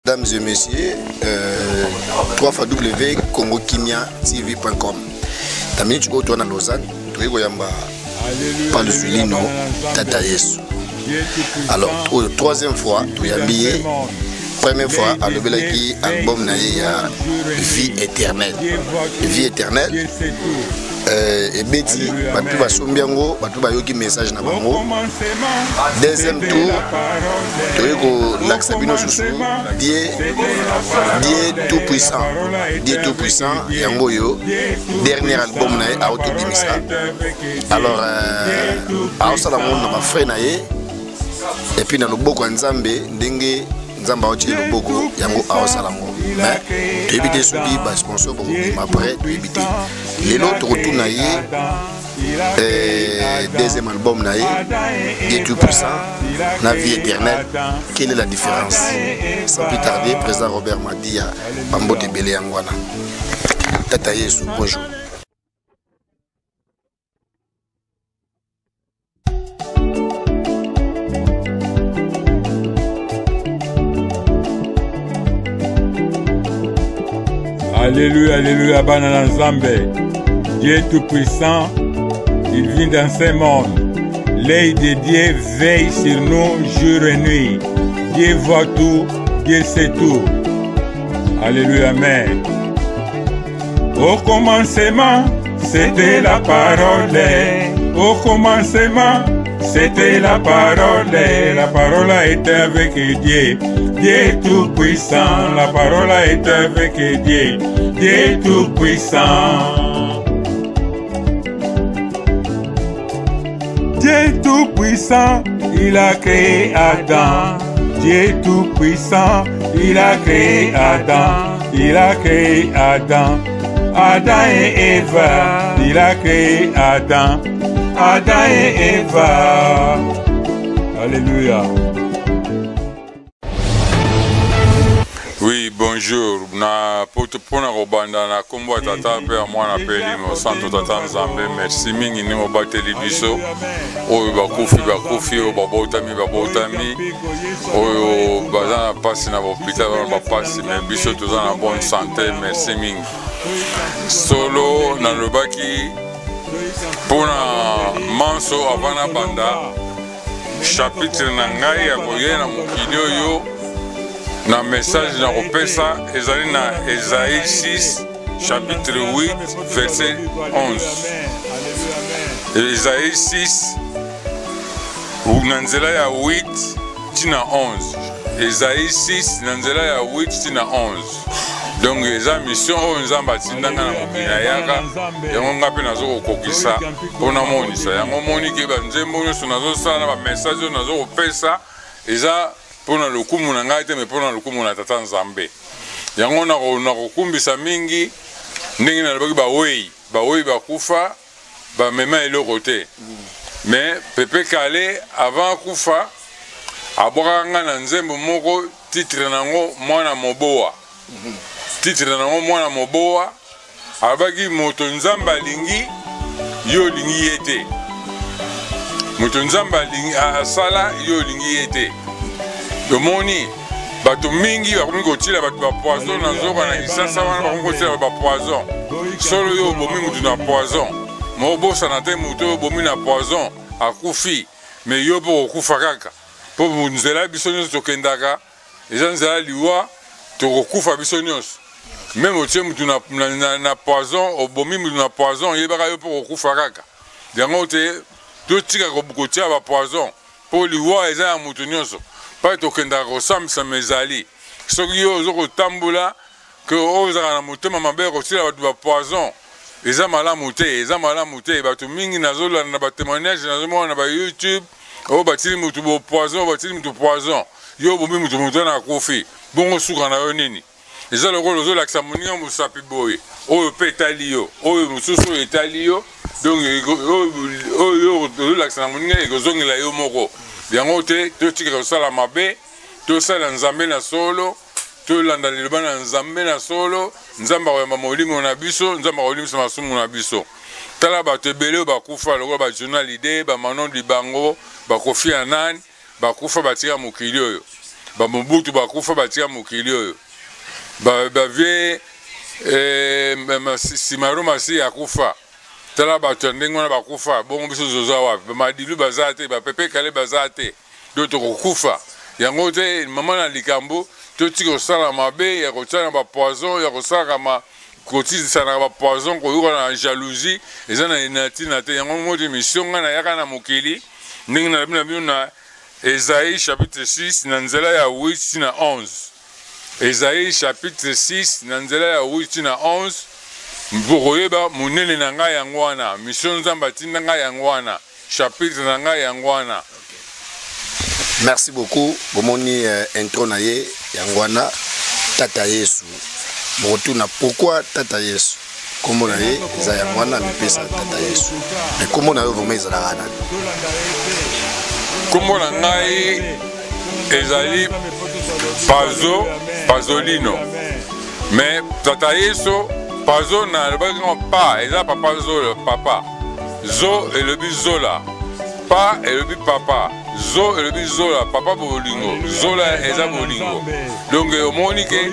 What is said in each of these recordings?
Mesdames et messieurs, 3www.congokimiatv.com. Tamini tu go na Lausanne, tu go yamba par le Zulino Tata Yesu. Alors, troisième fois, tu as mis première fois à l'obélaki album naïa Vie éternelle. Vie éternelle. Et Betty, tu vas sombiango, tu vas yoki message na bango. Deuxième tour, tu as l'axabino sous Dieu tout puissant. Dieu tout puissant, yango yo. Dernier album naïa auto dimisa. Alors, à Osalamoun na ma frère naïa. Et puis dans le boko nzambe ndenge nzamba oti le boko yango a Osalamoun. Mais tu évites soubi ba sponsor pour après tu évites. Les autres retournent naïe. Deuxième album naïe. Dieu tout puissant. La vie éternelle. Quelle est la différence? Sans plus tarder, président Robert Madia Bambo de Belé Angwana. Tata Yesu, bonjour. Alléluia, alléluia, Banana Nzambe. Dieu tout-puissant, il vit dans ce monde. L'œil de Dieu veille sur nous jour et nuit. Dieu voit tout, Dieu sait tout. Alléluia, amen. Au commencement, c'était la parole. Au commencement, c'était la parole. La parole a été avec Dieu. Dieu tout-puissant, la parole a été avec Dieu. Dieu tout-puissant. Dieu tout-puissant, il a créé Adam. Dieu tout-puissant, il a créé Adam. Il a créé Adam. Adam et Eva, il a créé Adam. Adam et Eva. Alléluia. Oui, bonjour. Na pona robanda na kombo tata pe mwana pe limo santo tata Nzambe. Merci mingi ni obateli biso. Oyo bakufi o babotami. Oyo bazana pasi na hôpital ba pasi mais biso toza na bonne santé. Merci mingi. Solo na lobaki pona manso avana banda chapitre na ngai ya koyena mokili oyo. Na message na kopesa ezali na Esaïe 6 chapitre 8 verset 11. Esaïe 6 na nzela ya 8 tina 11. Esaïe 6 na nzela ya 8 tina 11. Donc eza mission oyo Nzambe atindanga na mokili na yaka yango nga mpe nazokokokisa mpona monisa yango moniki banzembo nyonso nazosala na bamessage oyo nazokopesa eza pona lokumu na ngai te me pona lokumu na tata Nzambe yango na kokumbisa mingi ndenge nalobaki bawei bakufa bamema eloko te mais pepe kale avant kufa abwakaka nga na nzembo moko titre nango mwana mobowa titre nango mwana mobowa alobaki moto Nzambe alingi yo olingi ye te moto Nzambe asala yo olingi ye te. Domoni bato mingi bakomi kotila bato ba poison na nzoka na kisasa wana bakomi kotila ba poison solo yo bomi mutu na poison mo bosana te mutu bomi na poison akufi me yo po kokufa kaka po nzela biso nyonso tokendaka eza nzela liwa tokokufa biso nyonso meme otie mutu na poison obomi mutu na poison yebaka yo po kokufa kaka yango te totika kotia ba poison po liwa eza ya mutu nyonso pas tokenda kosambisa mezali soki yo ozokotambola ke ozala na motema mabe kotila bato ba poison eza malamu te bato mingi nazolanda na batémoignage nazomona na ba YouTube oyo batili mutu bo poison batili mutu poison yo bomi mutu na kofi bongo suka na yo nini eza lokolo ozolakisa moninga mosapi boye oyo pe etali yo oyo mosusu oyo etali yo donc oyo ozolakisa na moninga ekozongela yo moko yango te totika kosala mabe tosala Nzambe na solo tolanda liloba na Nzambe na solo Nzambe akoyamba molimo na biso Nzambe akolimisa masumu na biso tala bato ebele oyo bakufa lokola bajournal ide bamanon libango bakofi anani bakufa batika mokili oyo ba Mobutu bakufa batia mokili oyo ba vie Simaro Masi akufa tala bato ndenge wana bakufa bongo biso zoza wapi madilu bazate ba pepe kale bazate doto kokufa yango te mama na likambo to tiko sala mabe ya kotana ba poison ya kosaka ma kotisa na ba poison ko yuko na jalousie ezana inatina te yango modi mission ngana yaka na mokili ndenge na bino na Esaïe chapitre 6 na nzela ya 8 na 11 Esaïe chapitre 6 na nzela ya 8 na 11 mbokoyeba munene na ngai yango wana mission nzamba tinda ngai yango wana chapitre na ngai yango wana. Merci beaucoup bomoni intro na ye yango wana Tata Yesu motuna pourquoi Tata Yesu kombo na ye eza yango wana mipesa Tata Yesu mais kombo na yo vraiment ezala ana kombo na ngai ezali Pazolino mais Tata Yesu Pazo na le pa eza papa zo papa zo elobi zola pa elobi papa zo elobi zola papa bolingo zola eza bolingo donc omoni ke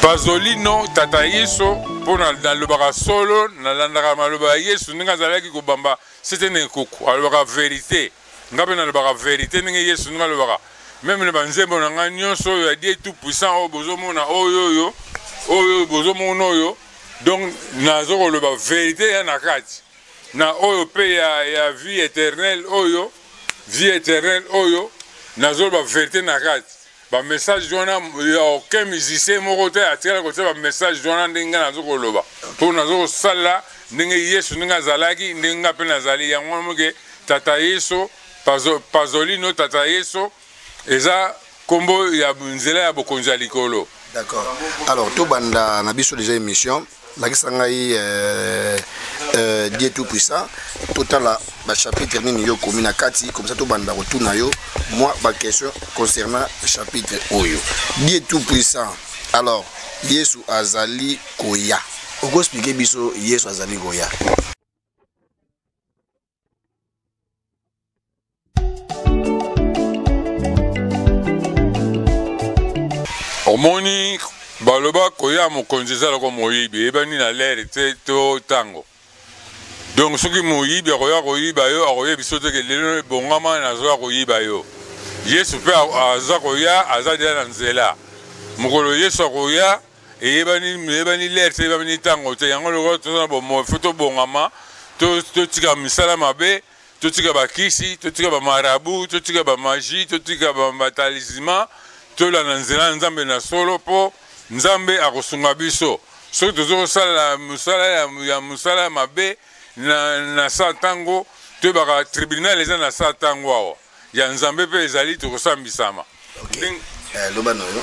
Pazolino Tata Yesu pona na lobaka solo na landaka maloba Yesu ndinga zalaki kobamba c'était ne koko alobaka vérité ngabe na lobaka vérité ndinga Yesu ndinga lobaka même le banzembo na nga nyonso ya Dieu tout puissant o bozomona oyo bozomona oyo donc nazo le ba vérité ya nakati na oyo pe ya vie éternelle oyo nazo ba vérité nakati ba message jona ya aucun musicien moko te atira ko ba message jona ndinga nazo ko loba pour nazo sala ndinga Yesu ndinga zalaki ndinga pe nazali yango moke Tata Yesu Pazolino Tata Yesu eza kombo ya nzela ya bokonzi likolo. D'accord. Alors, tout banda na biso déjà émission, la kisangai Dieu tout puissant, total la chapitre nini yo komina kati comme ça tout banda retourna yo, moi ma question concernant le chapitre oyo. Dieu tout puissant. Alors, Yesu azali koya. Oko expliquer biso Yesu azali koya. Omoni baloba koya mokonzi ezala ko moyibi ebani na lere te to tango donc soki moyibi akoya koyiba yo akoya biso te ke lelo bongama na zo koyiba yo Yesu pe aza koya aza dia na nzela mokolo Yesu akoya ebani lere te ebani tango te yango loko tozana bomo foto bongama to tika misala mabe to tika bakisi to tika ba marabu to tika ba magie to tika ba talisman tola na nzela nzambe na solo po nzambe akosunga biso soki tozo sala musala mabe na sa tango to baka tribunal eza na sa tango awa ya nzambe pe ezali tokosambisama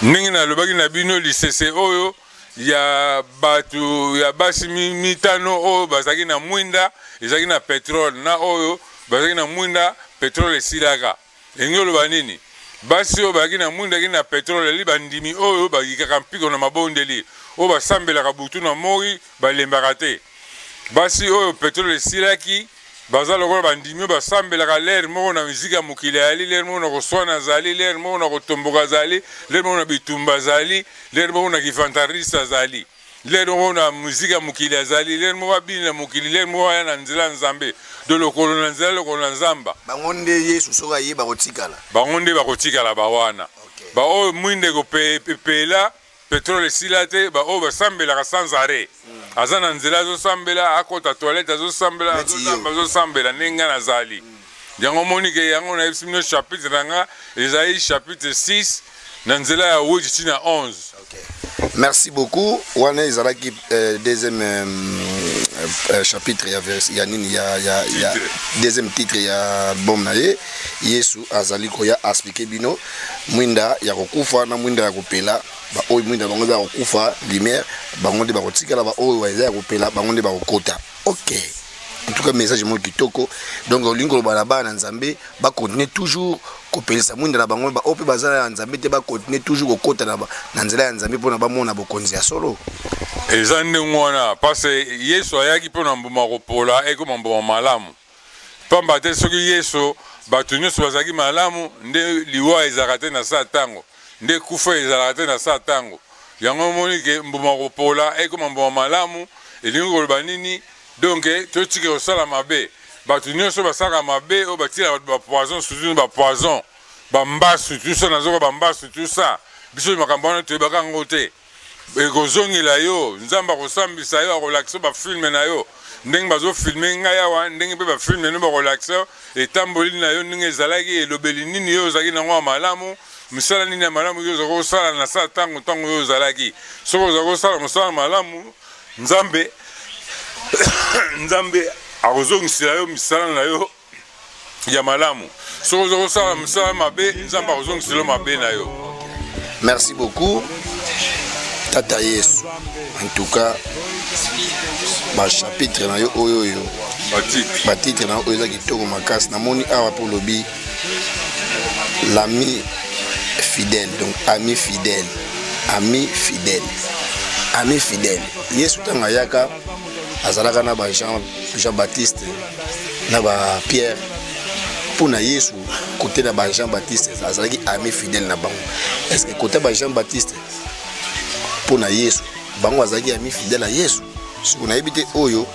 ndenge na lobaki na bino lisese oyo ya batu ya basi mitano oyo bazaki na mwinda ezaki na petrole na oyo bazaki na mwinda petrole esilaka enge oloba nini basi oyo bazaki na mwinda ki na petrole li bandimi oyo bayikaka mpiko na mabondeli oyo basambelaka butu na mori balembaka te basi oyo petrole esilaki baza lokola bandimi oyo basambelaka lere moko na mizika mokili azali lere moko na koswana azali lere moko na kotomboka azali lere moko na bitumba azali lere moko na kifantariste azali lere moko na muzika mokili azali lere moko abini na mokili lere moko aya na nzela nzambe do lokolo na nzela lokolo na nzamba bango nde Yesu soka ye bakotikala bango nde bakotikala bawana ba oyo mwinde kopela petrole esila te ba oyo basambelaka sans arrêt aza na nzela azosambela akota toilette azosambela ndenge nazali yango monike yango nayebisi bino chapitre nanga Esaïe chapitre 6 na nzela ya 8 na 11. Merci beaucoup. Wana ezalaki deuxième chapitre ya nini ya deuxième titre ya album na ye Yesu azali koya expliquer bino mwinda ya kokufa na mwinda ya kopela ba oyo mwinda bango ba kokufa lumière bango nde bakotikala ba oyo ba ya kopela bango nde bakokota. OK. En tout cas message mo kitoko donc olingo balaba na nzambe ba continuer toujours kopelisa mwinda na bango ba ope bazala ya nzambe te ba continuer toujours kokota na nzela ya nzambe pona ba mona bokonzi ya solo ezande ngwana parce Yesu ayaki pona mbuma kopola eko mbuma malamu pamba te soki Yesu bato nyonso bazalaki malamu nde liwa ezalaka te na sa ntango nde kufa ezalaka te na sa ntango yango omoni ke mbuma kopola ekoma mbuma malamu elingi koloba nini donc totika kosala mabe bato nyonso basalaka mabe oyo batilaka bato bapoison surtout bapoison bambasu tout ça nazoka bambasu tout ça biso makambo wana toyebaka yango te ekozongela yo nzambe akosambisa yo akolakisa bafilme na yo ndenge bazofilme ngai awa ndenge mpe bafilme no bakolakisa etamboli na yo ndenge ezalaki elobeli nini yo ozalaki nango ya malamu misala nini ya malamu yo ozalaki kosala na sa ntango yo ozalaki soki ozalaki kosala mosala malamu nzambe akozongisela yo misala na yo ya malamu soki ozalaki kosala misala mabe nzambe akozongisela yo mabe na yo. Merci beaucoup Tata Yesu. En tout cas ba chapitre na yo oyo batitre na oyo ezaki toko makasi namoni awa pour lobi l'ami fidèle, donc ami fidèle Yesu tanga yaka azalaka na ba Jean-Baptiste na ba Pierre pour na Yesu côté na ba Jean-Baptiste azalaki ami fidèle na bango. Est-ce que côté ba Jean-Baptiste pour na Yesu bango azalaki ami fidèle à Yesu? Si on a évité oyo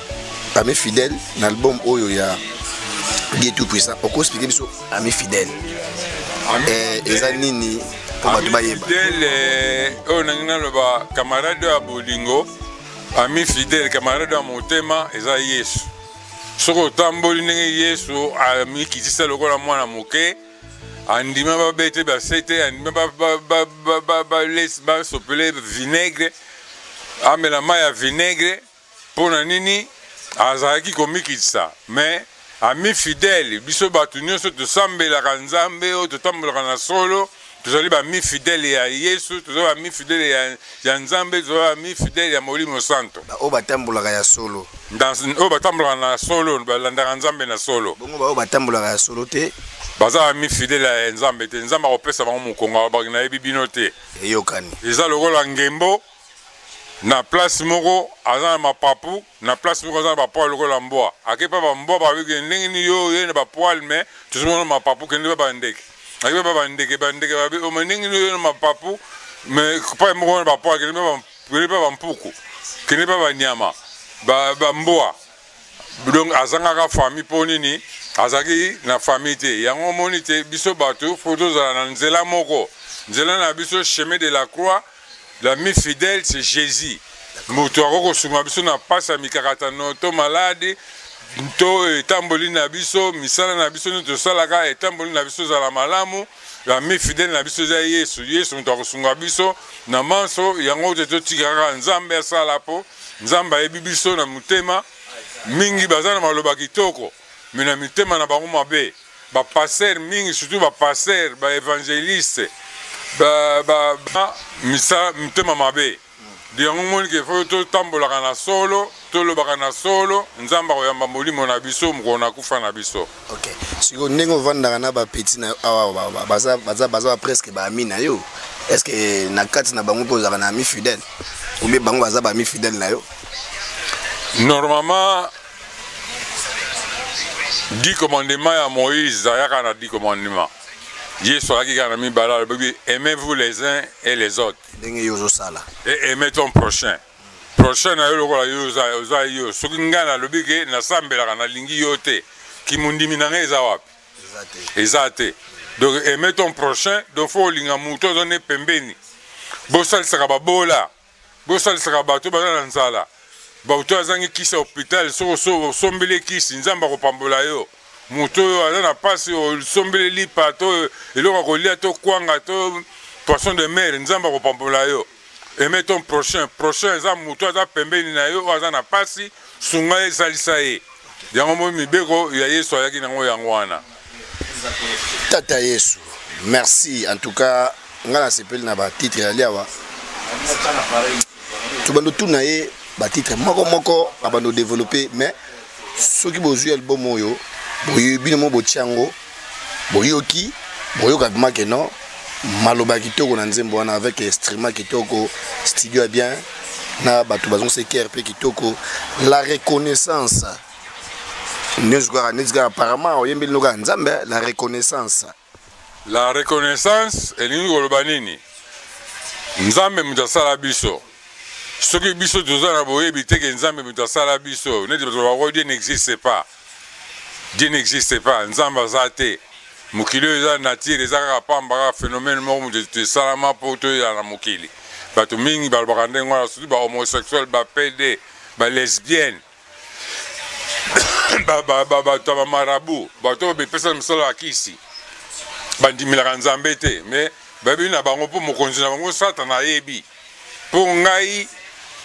ami fidèle na album oyo ya Dieu tout puissant on peut expliquer biso ami fidèle eza nini pour ba bayeba fidèle on ngina loba camarade ya bolingo ami fidèle camarade ya motema eza Yesu soko tamboli ndenge Yesu ami kitisa lokola mwana moke andima babete basete andima ba sopele vinaigre amela mai ya vinaigre pona nini azalaki komikitisa mais ami fidèle biso bato nyonso tosambelaka nzambe oyo totambolaka na solo tozali bami fidèle ya Yesu tozali bami fidèle ya nzambe tozali bami fidèle ya molimo santo oyo batambolaka ya solo oyo batambolaka na solo balandaka nzambe na solo bongo baoyo batambolaka ya solo te baza bami fidèle ya nzambe te nzambe akopesa bango mokongo baki nayebi bino te eyokani eza lokola ngembo na place moko aza na mapapu na place moko aza na bapoil lokola mbwa akepa bambwa babiki ndenge ni yo ye na bapoil me tozomona mapapu kende ba bandeke akepa bandeke babi oma ndenge ni yo na mapapu me pa moko na bapoil kende ba bampuku kende ba banyama bambwa donc azangaka famille po nini azaki na famille te yango moni te biso bato fo tozala na nzela moko nzela na biso chemin de la croix. L'ami fidèle, c'est Jésus. Moutouaro sunga biso na pasa mikakata no to malade to tamboli na biso misala na biso no to salaka tamboli na biso za la malamu l'ami fidèle na biso za Yesu moutouaro sunga biso na manso yango te to tikaka nzambe asala po nzamba yebi biso na mutema mingi bazana maloba kitoko mais na mutema na bango mabe ba passer mingi surtout ba passer ba évangéliste misa mtema mabe diango moni ke fo to tambolaka na solo to lobaka na solo nzamba koyamba molimo na biso mukona kufa na biso. OK siko ndenge ovandaka na ba petit na awa baza presque ba ami na yo est-ce que na kati na bango pozaka na ami fidèle ou bien bango baza ba ami fidèle na yo? Normalement 10 commandements ya Moïse ayaka na 10 commandements. Yesu alaki kana mibala aimez-vous les uns et les autres. Et aimez ton prochain. Prochain na yo lokola yo oza yo soki nga na lobi ke nasambelaka na lingi yo te kimundimi na ngai eza wapi eza te donc aimez ton prochain donc fo olinga moto ozone pembeni bosalisaka babola bosalisaka bato baza na nzala bato azangi kisi ya hôpital soki osombeli kisi nzambe akopambola yo moto oyo aza na pasi osombeli lipa to eloko kolia to kwanga to poisson de mer nzambe akopambola yo. Aimez ton prochain eza moto aza pembeni na yo aza na pasi sunga esalisa ye yango mo mibeko ya Yesu ayaki nango yango wana. Tata Yesu merci en tout cas ngana sepeli na ba titre ya liawa tubando tuna ye ba titre moko abando développer mais soki bozui album oyo boyebi mo bochango boyoki boyoka bima ke non maloba kitoko na nzembo wana avec instrument kitoko studio bien na bato bazon se KRP kitoko la reconnaissance apparemment la reconnaissance. La reconnaissance elingi koloba nini? Nzambe mutasala biso. Soki biso tozana boyebi te ke Nzambe mutasala biso, neti bato Dieu n'existe pas. Dieu n'existe pas, Nzambe azate. Mokili eza nature eza kaka pamba phénomène moko mutu salama po to ya na mokili. Bato mingi balobaka ndenge wana surtout ba homosexuel, ba PD, ba lesbienne. Bato ba marabu, bato bepesa msala akisi. Bandimilaka Nzambe te, mais babi na bango po mokonzi na bango Satana yebi. Po ngai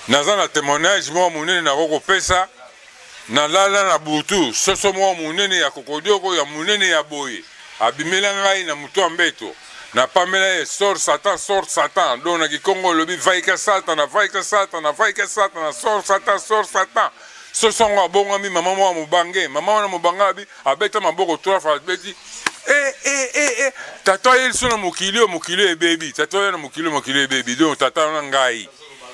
naza na témoignage mo munene na kopesa na lala na butu soso mo munene ya kokodioko ya munene ya boye. Abimela ngai na mutu ambeto na pamela sort Satan donc na Kikongo lobi vaika Satan sort Satan soso ngo bonga mi mama mo mubange mama na mubanga abi abeta maboko 3 fois beti tata il sona mokili e baby tata na mokili e baby donc tata na ngai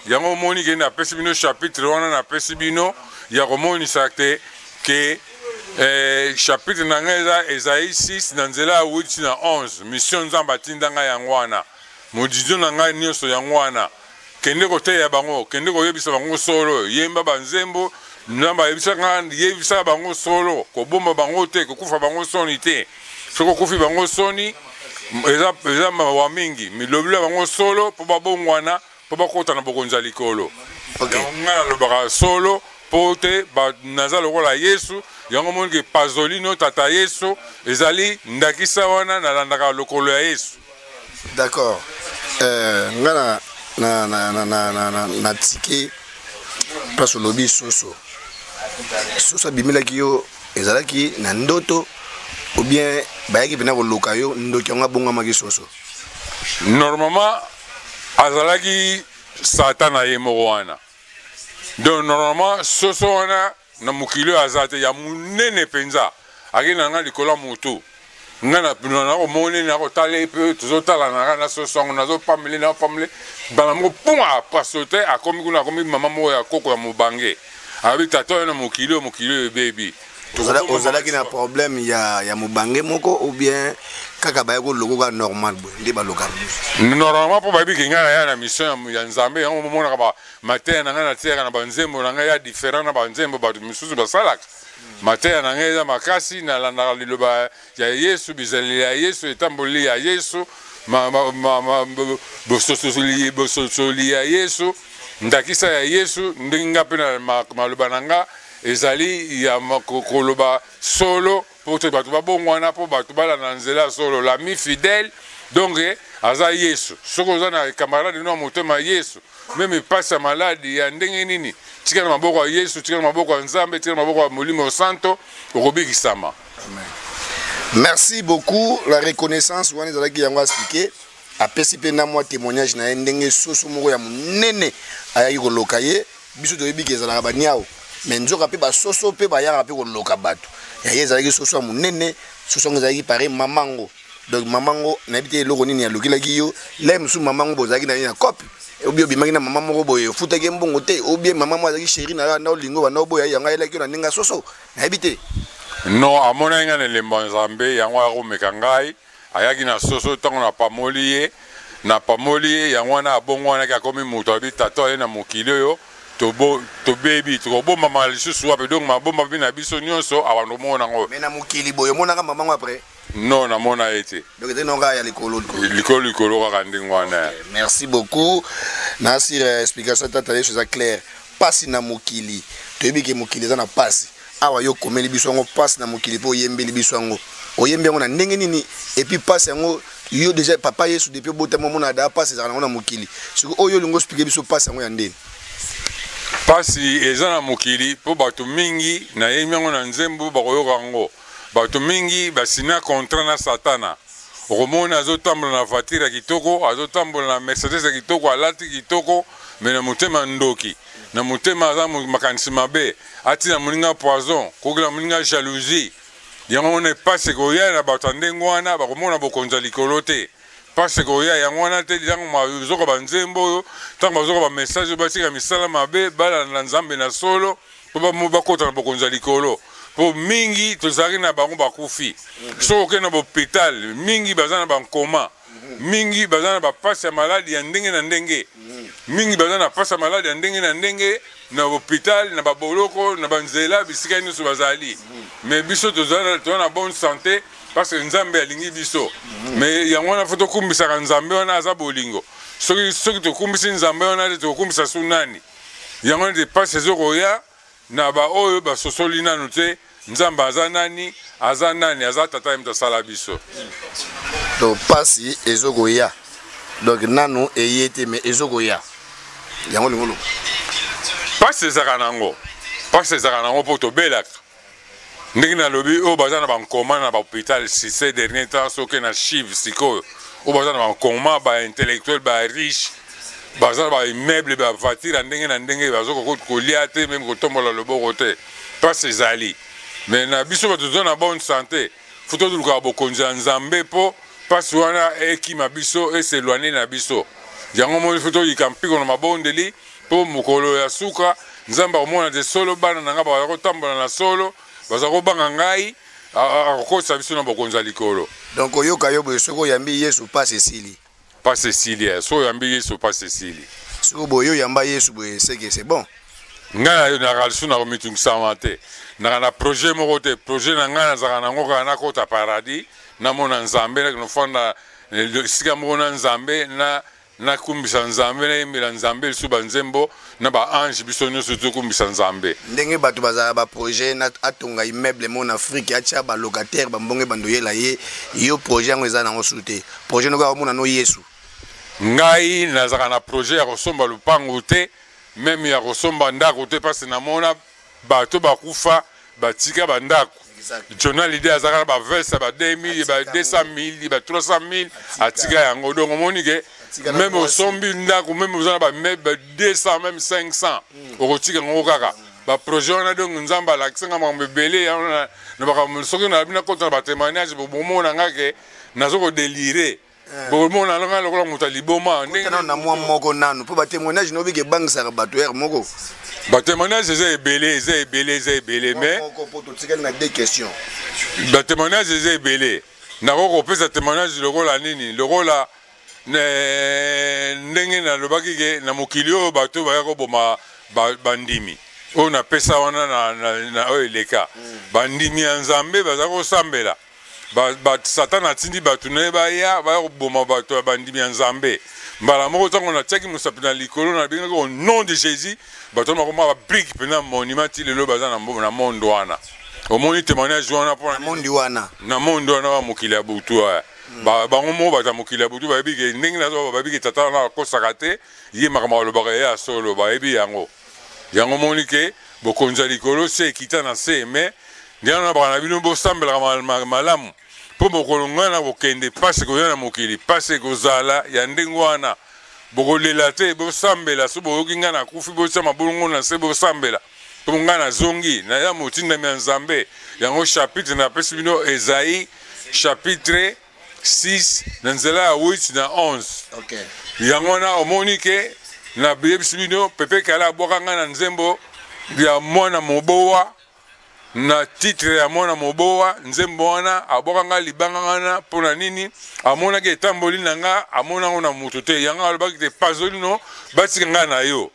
yango moni ke na pesi bino chapitre wana na pesi bino ya komoni sakte ke chapitre na ngai Esaïe 6 na nzela 8 na 11 mission Nzambe atinda ngai yango wana modizo na ngai nyonso yango wana kende koteya bango kende koyebisa bango solo yemba banzembo Nzambe yebisa bango solo kobomba bango te kokufa bango soni te soko kufi bango soni eza mawa mingi milobila bango solo po babongwana po bakota na bokonza likolo ngana lobaka solo po te naza lokola Yesu yango moni ke pazolino tata Yesu ezali ndakisa wana nalandaka lokolo ya Yesu. D'accord. Ngana na tike place lobi soso bimilaki yo ezalaki na ndoto ou bien bayaki pena koluka yo ndoki yango abongamaki soso? Normalement azalaki Satana ye moko wana. Donc normalement soso wana na mokili azate ya munene penza akina nga likola moto ngana na komoni na kotale pe tozotala na soso ngo nazo pamele bana mo punga pasote akomi kuna akomi mama mo ya koko ya mubange abi tata na mokili baby. Ozalaki na problème ya mubange moko ou bien kaka bayako lokoka normal boy ndi baloka normalement po babi kinga ya na mission ya Nzambe yango momona ba matin na ngana tiaka na banzembo na ya différent na banzembo ba misusu basalaka matin na ngeza makasi na landa liloba ya Yesu bizali ya Yesu etamboli ya Yesu bososoli ya Yesu ndakisa ya Yesu ndinga pena maloba nanga ezali ya koloba solo pour te batu babongwana po batu bala na nzela solo l'ami fidèle donc aza Yesu soko za na camarade no motema Yesu même passe malade ya ndenge nini tika na maboko ya Yesu tika na maboko ya Nzambe tika na maboko ya Molimo Santo okobikisama. Merci beaucoup. La reconnaissance wana ezalaki yango expliquer apesi pe na moi témoignage na ndenge soso moko ya munene ayaki koloka ye biso toyebi ezalaka baniao mais nzoka pe ba soso pe bayaka pe koloka bato ya ye ezalaki soso ya munene soso ngo ezalaki pare mamango donc mamango na bité eloko nini ya lokilaki yo la musu mamango bozalaki na ya copie obio bimaki na mama moko boye futaki mbongo te obie mama mo azalaki chéri na na olingo bana boya yanga elaki na ninga soso na bité non amona nga ne lemba Nzambe yango akomeka ngai ayaki na soso tango na pamoli ye yango na abongo wana ka komi moto abi tata ye na mokili yo to baby to bomba malisusu wape donc mabomba bina biso nyonso abando mona ngo mais na mokili boyo mona ka mamango après non na mona ete donc ete nonga ya likolo kaka ndingwana. Merci beaucoup na sir explication tata Yesu za clair pasi na mokili toyebi ke mokili za na pasi awa yo komeli biso ngo pasi na mokili po yembeli biso ngo oyembi ngo na ndenge nini et puis pasi ngo yo déjà papa Yesu depuis botamo mona da pasi za na mokili siko oyo lingo expliquer biso pasi ngo ya ndeni pasi eza na mokili po bato mingi na yembi ngo na nzembo bakoyoka ngo bato mingi basina contrat na Satana okomona azotambola na voiture ya kitoko azotambola na Mercedes ya kitoko alati kitoko mais na motema ndoki na motema aza makanisi mabe atina moninga poison kokela moninga jalousie yango wana pasi koya na bato ndenge wana bakomona bokonza likolo te pasi koya yango wana te yango mazoka banzembo oyo ntango bazoka bamessage batika misala mabe bala na Nzambe na solo po bakota na bokonza likolo pour mingi tozaki na bango bakufi soki na hôpital mingi baza na bankoma mingi baza na bapasi ya maladi ya ndenge na ndenge mingi baza na pasi ya maladi ya ndenge na ndenge na hôpital na baboloko na banzela bisika nyonso bazali mais biso toza na bonne santé parce que nzambe alingi biso mais yango wana fo tokumbisaka nzambe wana aza bolingo soki tokumbisi nzambe wana te tokumbisa su nani yango wana te pasi ezokoya na baoyo basosoli nanu te nzambe aza nani aza tata ye moto asala biso to pasi ezokoya donc nanu eye te mais ezokoya yango lingolo pasi ezaka nango mpo tobelaka ndenge nalobi oyo baza na bankoma na bahôpital ces dernier temps soki na chive sikoyo oyo baza na bankoma baintellectuel bariche baza na baimmeuble bavoiture ya ndenge na ndenge bazokolia te meme kotombola loboko te pasi ezali mais na biso bato toza na bonne santé fo tolukaka bokonzi ya nzambe mpo pasi wana ekima biso eseloigne na biso yango moni fo toyika mpiko na mabondeli mpo mokolo ya suka nzambe akomona te solo bana na ngai baza kotambola na solo baza kobanga ngai akokosa biso na bokonzi ya likolo donc oyoka yo boye soki oyambi yesu pasi esili pasi esili soki oyambi yesu pasi esili soki boye oyamba yesu boye seke c'est bon ngai naka lisu na komitungisama te naka na projet moko te projet na ngai nazalaka nango kaka nakota paradis namona nzambe nofanda esika moko na nzambe nakumbisa nzambe nayembela nzambe lisu banzembo na baange biso nyonso tokumbisa nzambe ndenge bato bazala baprojet atonga immeuble mo na afrique atia balocataire bambonge bandoyela ye yo projet yango eza nango su te projet noko akomona no yesu ngai nazalaka na projet ya kosomba lupango te meme ya kosomba ndako te parce namona bato bakufa batika bandako journal idée azalaka na baverse ba 2000 ba 200 000 ba 300 000 atika yango donc omoni ke même osombi ndako même ozana ba 200 même 500 okotika yango kaka ba projet wana donc nzamba alakisanga makambo ebele na bakambo soki na bina kota na batémoignage bomona nga ke nazokodelire bomona longa lokola moto aliboma ndenge na mwa moko nanu mpo batémoignage nobi ke bangisaka bato ere moko batémoignage eza ebele mais batémoignage eza ebele nakokopesa témoignage lokola nini lokola ndenge nalobaki ke na mokili oyo bato baya koboma bandimi oyo napesa wana na oyo eleka bandimi ya nzambe baza kosambela satana atindi bato na ye baya koboma bato ya bandimi ya nzambe mbala moko ntango natiaki mosapi na likolo nabengaki au nom de jésus bato bakoma babrike mpena monument ti lelo baza na mondo wana omoni témoignage wana na mondo wana wa mokili ya butu aya bango moko bato ya mokili ya butu bayebi ke ndenge nazo bayebi ke tata wana akosaka te ye makambo alobaka ye ya solo bayebi yango moni ke bokonzi ya likolo se ekita na se mais ndenge wana baka na bino bosambelaka malamu mpo mokolo ngai na kokende pasi koya na mokili pasi ekozala ya ndenge wana bokolela te bosambela so boyoki ngai nakufi botia mabolongo na se bosambela mpo ngai nazongi naya motindami ya nzambe yango chapitre napesi bino Esaïe chapitre 6 na nzela ya 8 na 11 yango wana omoni ke nayebisi bino pepe kala abwaka ngai na nzembo ya mwana mobowa na titre ya mwana mobowa nzembo wana abwaka ngai libanga wana mpo na nini amonaki etamboli na ngai amonango na moto te yango alobaki te pazolino batika ngai na yo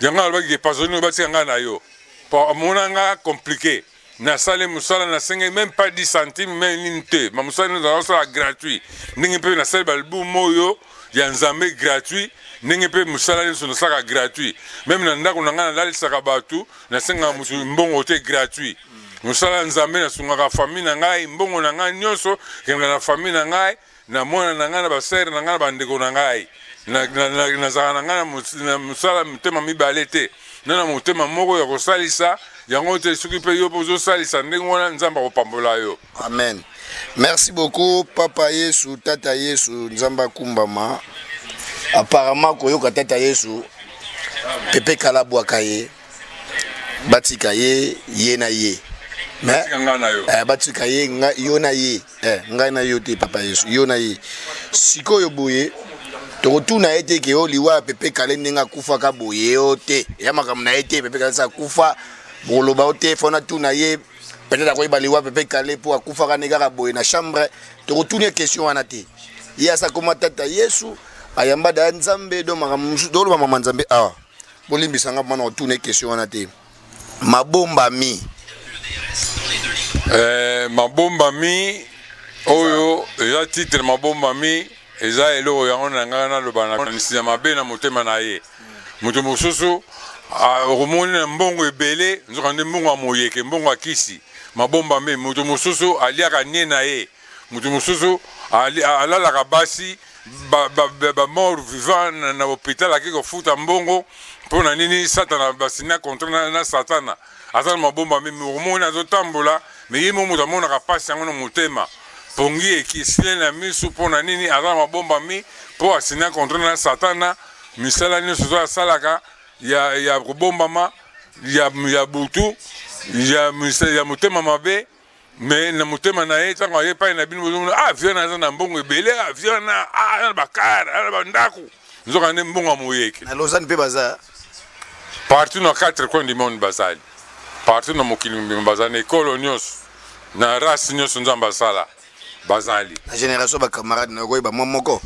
yango alobaki te pazolino batika ngai na yo po amona ngai compliqué nasali mosala nasengeli même pas 10 centimes me nini te mamosala nazosala gratuit ndenge mpe nasali balbumu oyo ya nzambe gratuit ndenge mpe mosala nyonso nasalaka gratuit meme na ndako na ngai nalalisaka bato nasengaka moto mbongo te gratuit mosala ya nzambe nasungaka famille na ngai mbongo na ngai nyonso kendaka na famille na ngai na mwana na ngai na basere na ngai na bandeko na ngai nazalaka na ngai na mosala motema mibale te na motema moko ya kosalisa yango te soki mpe yo mpo ozosalisa ndenge wana nzambe akopambola yo amen. Merci beaucoup papa yesu tata yesu nzambe akumbama apparemment koyoka tata yesu pepe kala bwaka ye batika ye ye na ye mais batika ye yo na ye ngai na yo te papa yesu yo na ye sikoyo boye tokotuna ye te ke oliwa pepe kala ndenge akufaka boye yo te ya makambo na ye te pepe kala sa kufa boloba o te fona tuna ye peut-être akoyi baliwa pepe calé pour akufaka nekaka boye na chambre to retourner question wana te ya sa koma tata Yesu ayamba da nzambe do lo mama nzambe awa bolimbisanga mana retourner question wana te mabomba mi mabomba mi oyo eza titre mabomba mi eza eloko yango na ngai nalobana nisina mabe na motema na ye moto mosusu okomoni na mbongo ebele nzoka nde mbongo ya moyeke mbongo ya kisi mabomba mi moto mosusu aliaka nie na ye moto mosusu alalaka basi bamort vivant na hôpital ake kofuta mbongo mpo na nini satana basina contre na satana aza na mabomba mi okomoni azotambola me ye mo moto amonaka pasi yango na motema pongi ekisile na misu mpo na nini aza na mabomba mi mpo asina contre na satana misala nyonso ozo asalaka ya kobombama ya butu ya motema mabe me na motema na ye ntango aye epai na bino bozomona avion aza na mbongo ebele avion na bakare na bandako nzoka nde mbongo ya moyeke na Lausanne mpe baza partout na 4 coins du monde bazali partout na mokili mbima bazali na ekolo nyonso na race nyonso nzambe asala bazali na génération bacamarade na koyeba mwa moko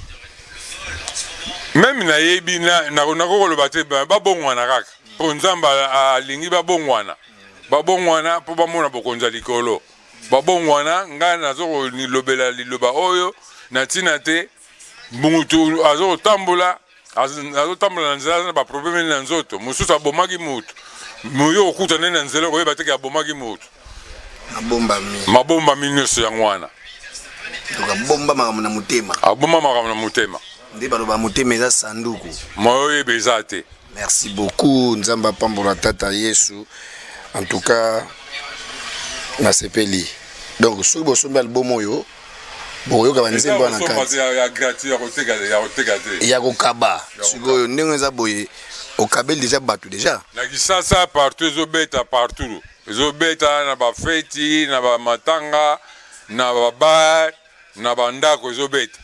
meme nayebi nakokoloba te babongwana kaka mpo nzambe alingi babongwana mpo bamona bokonza likolo babongwana ngai nazokolobela liloba oyo na ntina te mutu azokotambola na nzela aza na baprobleme na nzoto mosusu abomaki mutu moyo okutana na nzela koyeba teke abomaki mutu mabomba mi nyonso yango wana abomba makambo na motema abomba makambo na motema nde baloba motema eza sanduku moyeba eza te. Merci beaucoup nzamba pambola tata Yesu en tout cas na sepeli donc soki bosombi album oyo boyoka banzembo wana kati ya kokaba sikoyo ndenge eza boye okabeli déjà bato déjà na kisasa partout ezobeta partout ezobeta na bafeti na bamatanga na babar na bandako ezobeta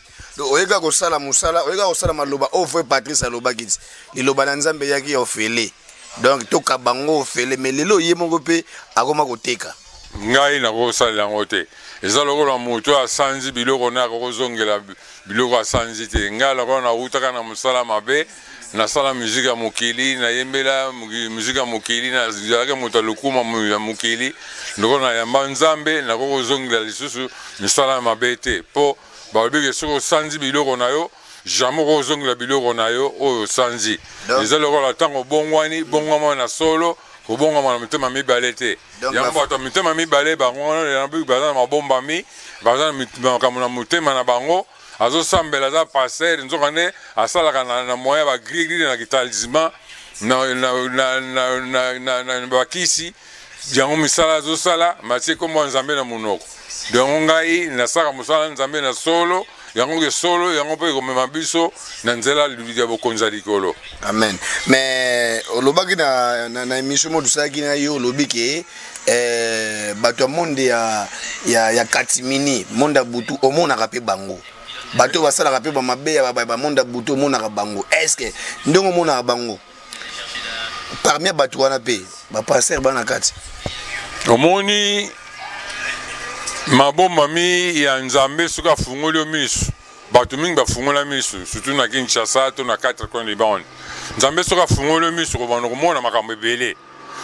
oyeka kosala musala oyeka kosala maloba ofwe Patrice alobaki ti liloba na nzambe yaki ofele donc toka bango ofele mais lelo ye moko pe akoma koteka ngai nakosala yango te eza lokola moto asanzi biloko na akozongela biloko asanzi te ngai lokola nautaka na mosala mabe nasala muziki ya mokili nayembela muziki ya mokili nazalaki moto alokuma ya mokili lokola nayamba nzambe nakokozongela lisusu misala mabe te mpo balobiki soki osanzi biloko na yo jamais okozongela biloko na yo oyo osanzi eza lokola ntango obongwani bongwama na solo kobongwama na mitema mibale te yango bato ya mitema mibale bango wana baza na mabomba mi baza na makambo na motema na bango azosambela aza paser nzoka nde asalaka na moyen ya bagrigri na kitalisma na bakisi yango misala azosala matie kombo nzambe na monoko donc ngai nasaka mosala nzambe na solo yango ke solo yango mpe ekomema biso na nzela ya bokonza likolo amen mais olobaki na émission mo tosalaki na yo olobi ke bato ya monde ya katimini monde ya butu omonaka mpe bango bato oyo basalaka mpe bamabe ya bamonde ya butu omonaka bango est ce que ndenge omonaka bango parmi bato wana mpe bapaster bana kati omoni mabomba mi ya nzambe soki afungoli yo miso bato mingi bafungola miso surtout na Kinshasa to na 4 coins du monde nzambe soki afungoli yo miso kobanda komona makambo ebele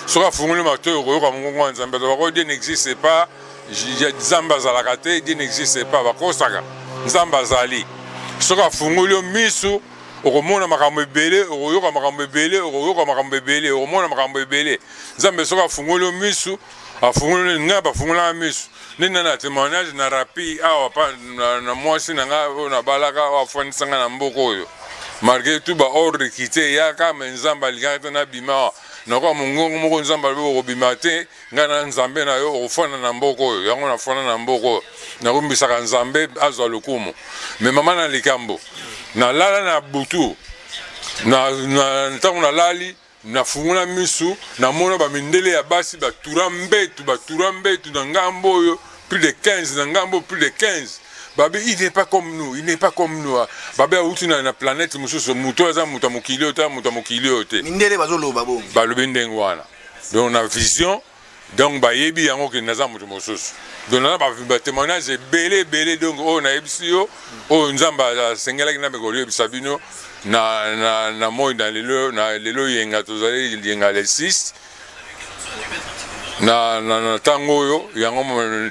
soki afungoli bato oyo koyoka mongongo ya nzambe bako Dieu n'existe pas nzambe azalaka te Dieu n'existe pas bakosaka nzambe azali soki afungoli yo miso okomona makambo ebele okoyoka makambo ebele okoyoka makambo ebele okomona makambo ebele nzambe soki afungoli yo miso afungoli ngai bafungolaka miso nenda na témoignage na rapi awa na mwasi na nga oyo nabalaka awa afandisanga na mboka oyo malgré tout baordre kite eyaka me nzambe alingaka te nabima awa nakoa mongongo moko nzambe alobi okobima te ngai na nzambe na yo okofanda na mboka oyo yango nafanda na mboka oyo nakombisaka nzambe azwa lokumu me mama na likambo nalala na butu ntango nalali nafungula misu namona bamindele ya basi batura mbetu na ngambo oyo plus de 15 na ngambo plus de 15 babe il n'est pas comme nous babe auti na planète mususu muto aza muta mokili ote muta mokili ote mindele bazoloba bongo balobi ndenge wana donc na vision donc bayebi yango ke naza mutu mosusu donc na ba témoignage belé donc o na ebisio o nzamba sengelaki na bekolo ebisa bino na moi dans lelo yenga tozali yenga les 6 na tango yo yango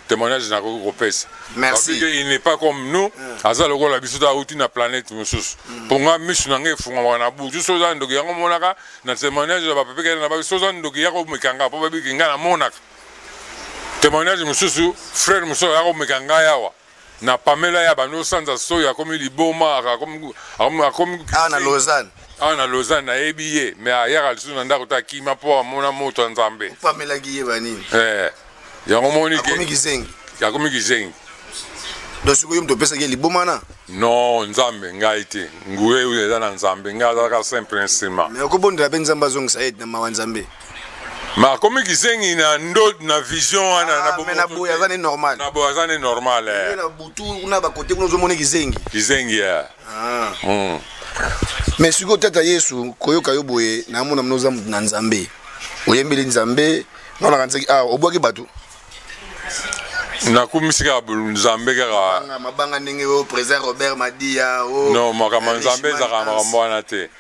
témoignage na ko pesa. Merci. Parce qu'il n'est pas comme nous. Aza loko la biso ta outi na planète mosusu. Pour nga misu na nge funga na bu juste za ndoki yango monaka na témoignage ba pepeke na ba so za ndoki yako mekanga po ba bikinga na monaka. Témoignage mosusu frère mosusu yako mekanga yawa. Na Pamela ya bano sanza soya comme liboma comme na Lausanne. Na Lausanne na ebiye mais ayaka lisu na ndako ta kima po amona moto nzambe. Pamela giye banini. Yango moni ke. Akomi kizengi. Donc sikoyo mto pesa ke liboma na? Non, nzambe ngai te. Nguye uza na nzambe ngai azaka simple instrument. Mais okobondela pe nzamba zongisa yet na mawa nzambe. Ma komi kizengi na ndo na vision na bomo. Na boya zane normal. Na boya zane normal Na butu una ba kote kuno zo mone kizengi. Kizengi ya. Mais siko tata Yesu koyoka yo boye na mona mnoza na nzambe. Oyembeli nzambe nona kanzaki obwaki batu. Na kumisika nzambe kaka mabanga ndenge o président Robert Madia o non makama nzambe zaka makambo te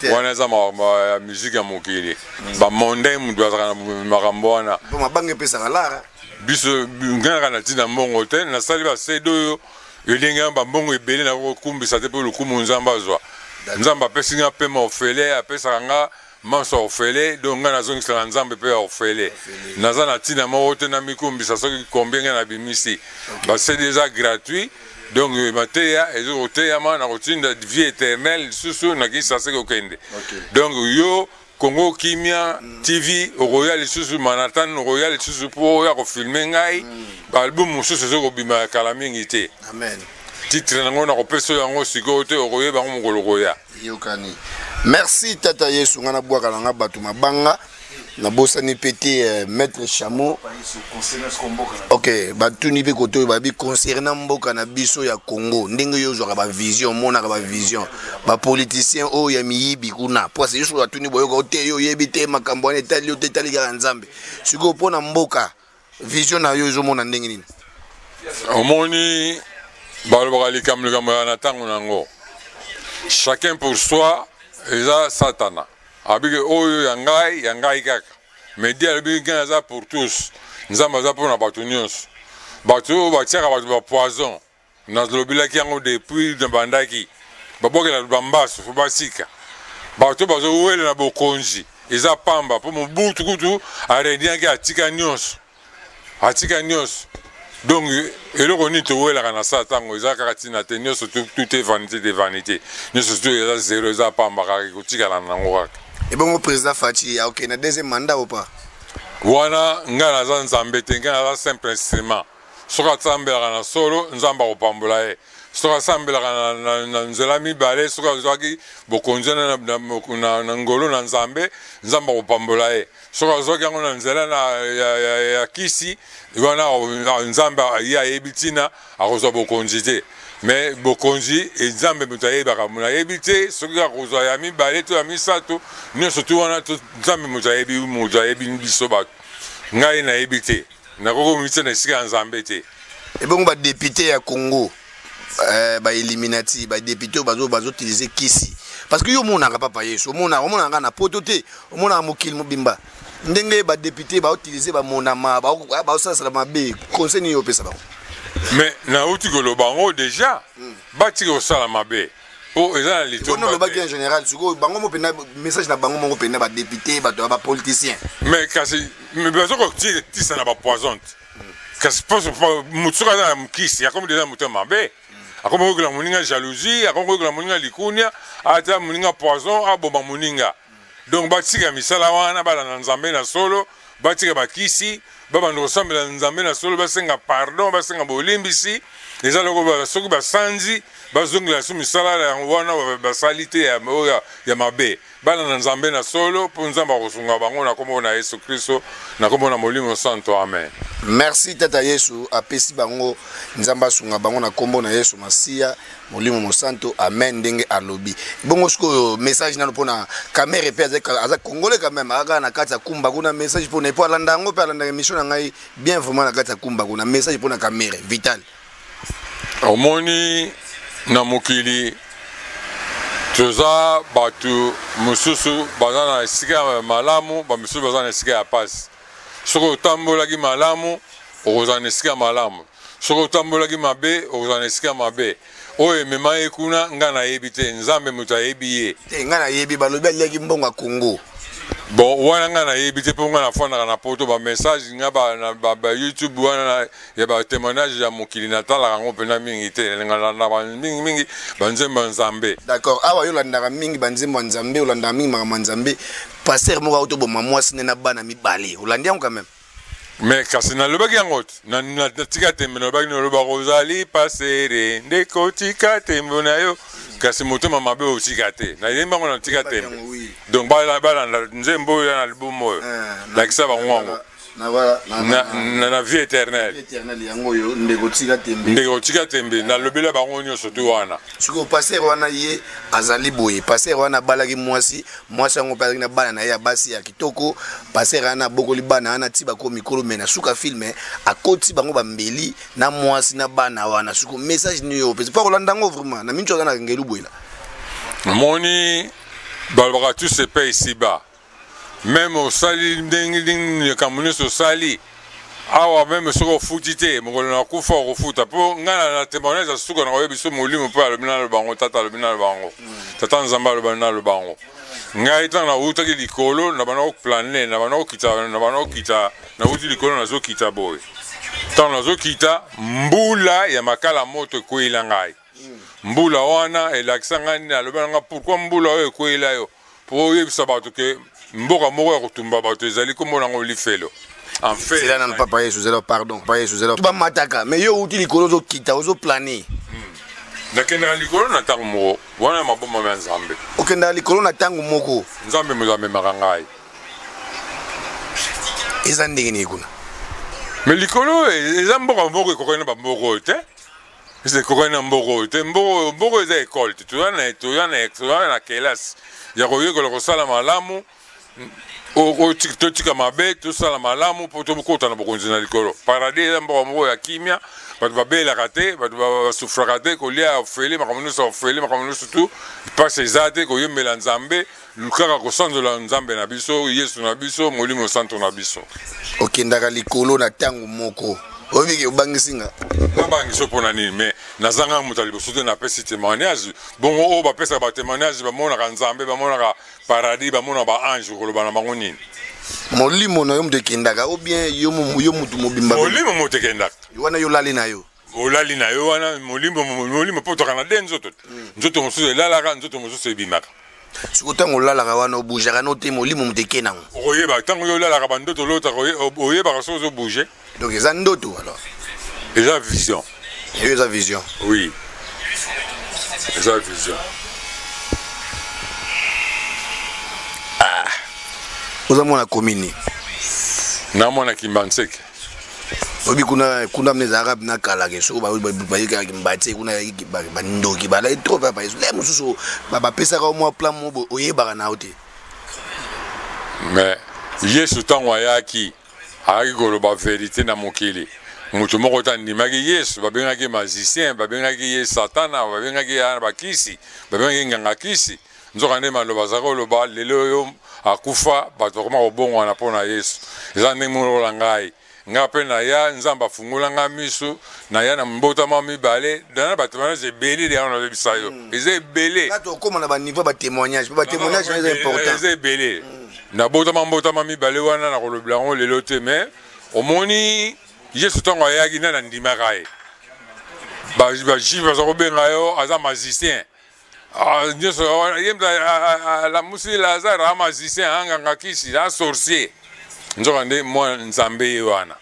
wana za ma musique ya mokili ba monde mudu azaka makambo wana bo mabanga pesa kala biso ngana na tina mbongo te na sali ba sedo elinga ba mbongo ebele na ko kumbisa te po lukumu nzamba zwa nzamba pesinga pe ma ofele apesa nga manso ofele donc ngana zongisa nzambe pe ofele naza na tina mo te na mikumbi sa soki combien na bimisi ba c'est déjà gratuit donc mateya ezo teya mana routine de vie éternelle susu na kisa se ko kende donc yo Congo Kimia TV Royal susu Manhattan Royal susu po ya ko filmer ngai album susu zo ko bima kala mingi te amen titre nango na ko peso yango siko te roye ba ngo roya yokani. Merci tata Yesu ngana bwaka nga batu mabanga na bosani pété maître Chameau. OK, batu ni pe koto ba bi concernant mboka na biso ya Congo. Ndenge yo zo ba vision mona ba vision. Ba politicien o ya miyibi kuna. Parce Yesu batu ni boyo ko te yo yebite makambo na etali yo tetali ga nzambe. Siko pona mboka vision na yo zo mona ndenge nini. Omoni baloba likamlo na tango nango. Chacun pour soi, eza satana. Abike oyo yangai kaka. Mais dia abike eza pour tous. Nzamba za pour na batu nyonso. Batu batiaka batu ba poison. Na lobila ki yango depuis de bandaki. Babokela bambaso fo basika. Batu bazo wele na bokonzi. Eza pamba po mobutu kutu arendia ki atika nyonso. Atika nyonso. Donc, et le roni te oué la canassa tango, ils ont caratina tenir sur tout est vanité de vanité. Nous surtout ils ont zéro, ils ont pas embarqué côté à l'angorak. Et bon, le président Fachi, ok, na deuxième mandat ou pas? Wana ngana za nzambe te ngana za simple instrument. Soka tsambela kana solo nzamba kopambola e. Soka sambela kana na nzela mibale soka zwaki bokonjana na ngolo na nzambe nzamba kopambola e. Soka zwaki yango na nzela ya kisi wana nzamba ya ebitina akozwa bokonji te. Mais bokonji nzambe mutayeba muna yebite soki akozwa ya mibale to ya misato nyonso tu wana nzambe mutayebi biso bato ngai na yebite nakoko mitse na esika nzambe te. Et bon ba député ya Congo ba Illuminati ba député bazo utiliser kisi parce que yo monaka papa Yesu monaka na poto te monaka mokili mobimba ndenge ba député ba utiliser ba monama ba osala mabe conseil yo pesa ba. Mais na uti kolobango déjà bati ko sala mabe po eza lito non lobaki en général suko bango mo pena message na bango mo pena ba député ba politicien mais kasi mais bazo ko tisa na ba poison kasi pose mutsuka na mkisi akomo déjà muto mabe akomo ko la muninga jalousie akomo ko la muninga likunia ata muninga poison aboma muninga donc batika misala wana bala na nzambe na solo batika bakisi baba ndo sambela nzambe na solo basenga pardon basenga bolimbisi eza loko basoki basanzi bazongela su misala ya wana basalite ya mabe bana na nzambe na solo pour nzamba kosunga bango na kombo na Yesu Kristo na kombo na Molimo Santo. Amen. Merci tata Yesu apesi bango nzamba sunga bango na kombo na Yesu Masia Molimo Santo. Amen ndenge alobi. Bongo siko message na pona camera pe aza congolais quand même aga na kata kumba kuna message pona po alanda ngo pe alanda émission na ngai bien vraiment na kata kumba kuna message pona camera vital. Omoni na mokili toza batu mususu bazana esika malamu ba mususu bazana esika ya pasi. Soko tambolaki malamu okozana esika malamu. Soko tambolaki mabe okozana esika mabe. Oye mema ekuna nga na yebi te nzambe muta yebi ye. Te nga na yebi balobi aleki mbongo Congo. Bon wana nga na yebi te po nga na fona na poto ba message nga ba YouTube wana ya ba témoignage ya mokili natala ngo pena mingi te nga na ba mingi banzemba nzambe. D'accord. Awa yo landaka mingi banzemba nzambe olanda mingi makama nzambe. Pasteur moko auto bo mamwasi na bana mibale. Olandi yango quand même. Mais kasi na lobaki yango na tika tembe na lobaki na loba kozali pasere ndeko tika tembe na yo kasi motema mabe otika te na yemba ngo na tika tembe donc bala nzembo ya na libumo la kisa ba ngwango na voilà na vie éternelle yango yo ndeko tika tembe na lobela bango nyo surtout wana siko passer wana ye azali boye passer wana balaki mwasi yango palaki na bana na ya basi ya kitoko passer wana bokoli bana ana tiba ko mikolo mena suka filme akoti bango bambeli na mwasi na bana wana suko message ni yo pesi pa kolanda ngo vraiment na mincho kana ngelu boyela moni balbaka tout se paye ici bas. Même au sali ndenge kamuni so sali awa même soko futite mongolo na kufa ko futa po ngana na témoignage suka na oyebiso molimo pa lobina lo bango tata lobina lo bango tata nzamba lobina lo bango ngai tana uta ki likolo na bana ko planer na bana ko kita na uti likolo na zo kita boy tana zo kita mbula ya makala moto koila ngai mbula wana elaksangani na lobana pourquoi mbula oyo koila yo po yebisa bato ke mboka moko ya kotumba bato ezali komona ngo lifelo en fait c'est là na papa Yesu zelo pardon papa Yesu zelo ba mataka mais yo uti likolo zo kita ozo planer nakenda likolo na tango moko wana maboma ya nzambe okenda likolo na tango moko nzambe muzambe makangai eza ndenge ni kuna mais likolo eza mboka moko ekokana ba mboko te c'est kokana mboko te mboko eza école tu na kelas ya koyekola kosala malamu totika mabe tosala malamu po tokota na bokonzi na likolo paradis eza mboka moko ya kimia bato babelaka te bato basufraka te kolia ofele makambo nyonso ofele makambo nyonso tu pasi eza te koyembela nzambe kaka kosanzola nzambe na biso Yesu na biso Molimo Santo na biso okendaka likolo na tango moko obiki obangisinga nabangiso mpona nini mais nazanga moto liboso te napesi témoignage bongo oyo bapesaka batémoignage bamonaka nzambe bamonaka paradis bamonaka baange koloba na bango nini molimo na yo moto ekendaka ou bien yo motu mobimba molimo moto ekendaka wana yo olali na yo olali na yo wana molimo mpo toka na de nzoto nzoto mosusu elalaka nzoto mosusu ebimaka siko ntango olalaka wana obougeaka no te molimo moto ekendango okoyeba ntango yo olalaka bandoto olotaka oyebaka soki ozobouge donc eza ndoto alors eza vision eyo eza vision oui eza vision oza mwana komini na mwana Kimbanseke obi kuna mne za na kala ke so bayika kimbate kuna bandoki bala trop papa yesu le mususu baba pesa ka mo plan mo oyebaka na ote mais Yesu tango ayaki akoloba vérité na mokili mutu moko tandimaki Yesu babengaki magicien babengaki ye satana babengaki ya bakisi babengaki nganga kisi nzoka nde maloba zakoloba lelo yo akufa bato koma kobongwana mpona Yesu eza ndenge molola ngai nga pe na ya nzamba fungula nga miso na ya na mbotama mibale dana batémoignage ebele de yana bebisa yo eza ebele kato okoma na baniveau batémoignage eza important eza ebele na mbotama mibale wana na kolobela ngo lelo te mais omoni Yesu ntango ayaki nde na ndimaka ye bajuive baza kobenga yo aza magicien nyonso alamusi Lazare a magicien anganga kisi a sorcier nzoka nde mwa nzambe ye wana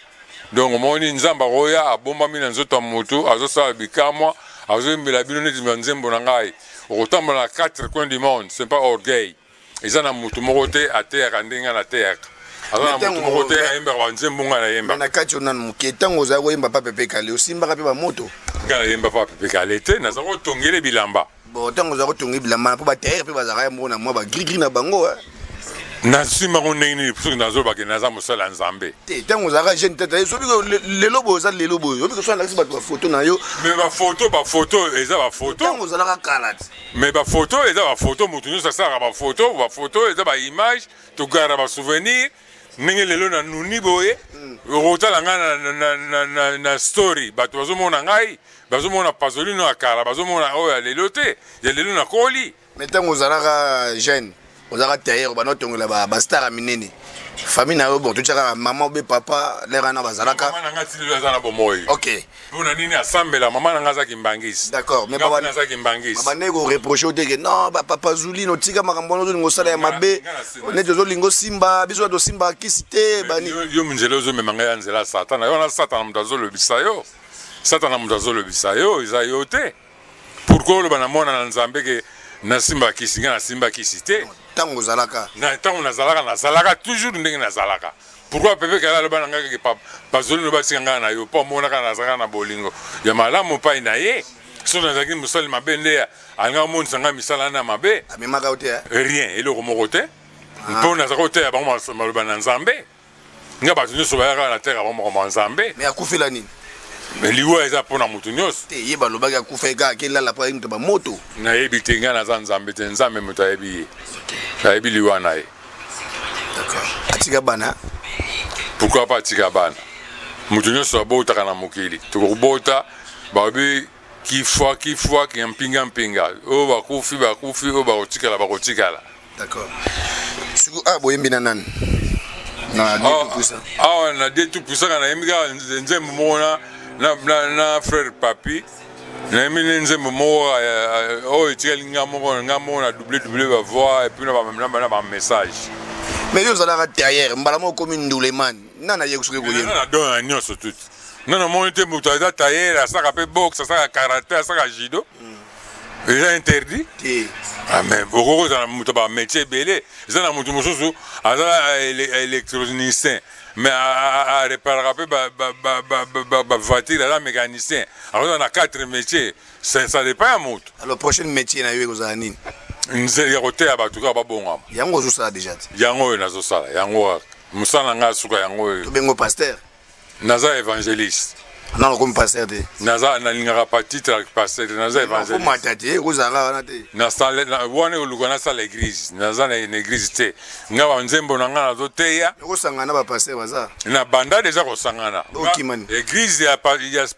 donc omoni nzambe akoya abombami na nzoto ya motu azosala bikamwa azoyembela bino neti banzembo na ngai okotambola na 4 coins du monde c'est pas orgueil eza na mutu moko te ateyaka ndenge na teyaka aza na mutu moko te ayembaka banzembo nga na yemba na kati ona moke ntango ozala koyemba pa pepe kale osimbaka mpe bamoto nga na yemba pa pepe kale te naza kotongela bilamba bon ntango ozala kotonga bilamba mpo batere mpe bazalaka moko na mwa bagrigri na bango nasimbako ndenge nini soki nazolobake naza mosala ya nzambe te ntango ozalaka jeune tata soki lelo boyo oza lelo boyo obiki so alakisi bato bafoto na yo me bafoto eza bafoto ntango ozalaka kala te me bafoto eza bafoto motu nyonso asalaka bafoto eza baimage togara basouvenir ndenge lelo na nuni boye okotala ngai na story bato bazomona ngai bazomona pazolino ya kala bazomona oyo ya lelo te ya lelo na koli me ntango ozalaka jeune ozalaka tailleur banotongela bastar ya minene famille na yo bon totiaka mama obe papa lere wana bazalaka mama na ngai ti lelo aza na bomoi ok mpona nini asambela mama na ngai azaki mbangisi d'accord mais azaki mbangisi babandeki koreproche o teke non bapapa zulino otika makambo wana ozolinga osala ya mabe neti ozolinga osimba biso wana tosimbaka kisi te bani yo nzela ozomema ngai ya nzela ya satana yo wana satana moto azolobisa yo satana moto azolobisa yo eza yo te pourkui oloba na mwana na nzambe ke nasimba kisi ngai nasimba kisi te ntango ozalaka ntango nazalaka toujours ndenge nazalaka pourkui pepe kala aloba na ngai keke bazolino batika ngai na yo mpo amonaka nazalaka na bolingo ya malamu epai na ye soki nazalaki mosali mabe nde alingaka omonisa ngai misala na mabe amemaka yo te rien eloko moko te mpo nazalaka oteya bango maloba na nzambe ngai bato nyonso bayaka na terre bango makambo ya nzambe me akufela nini me liwa eza mpona motu nyonso te ye balobaki akufa eka akelala mpo ayebita bamoto nayebi te ngai naza nzambe te nzambe moto ayebi ye ayebi liwa na ye atika bana pourkui pa atika bana moto nyonso abotaka na mokili tokobota bayebi kifwa kia mpinga oyo bakufi oyo bakotikala d'accord siku boyembi na nani awa na die tout puissant nayembi kaka nzembo moko na frère papi nayembi ne nzembo moko oyo etikali nga moko na double bavoix epuis na bamessage mais yo ozalaka tailleur mbala moko okomi ndulemani nana ye soki koyemba na don ya nyonso tuti nana moni te moto aza tailleur asaka mpe boxe asaka karate asaka judo eza interdit mais okoki ozala moto bamétier ebele eza na moto mosusu aza électronicien mais areparaka mpe bavoiture aza mécanicien akozala na 4 métier ça dépend ya moto alors prochaine métier na yo ekozala nini ya koteya bato kaka babongama yango ozosala déjà te yango oyo nazosala yango kaka mosala na ngai suka yango oyo tobengo pasteur naza évangéliste nano komi pasteur te nalingaka pa titre ya pasteur te naza évangéliste te ekozala wana te wana oluka nasala église naza na église te nga banzembo na ngai nazoteya ekosangana na bapasteur baza na banda deja kosangana okimani église ya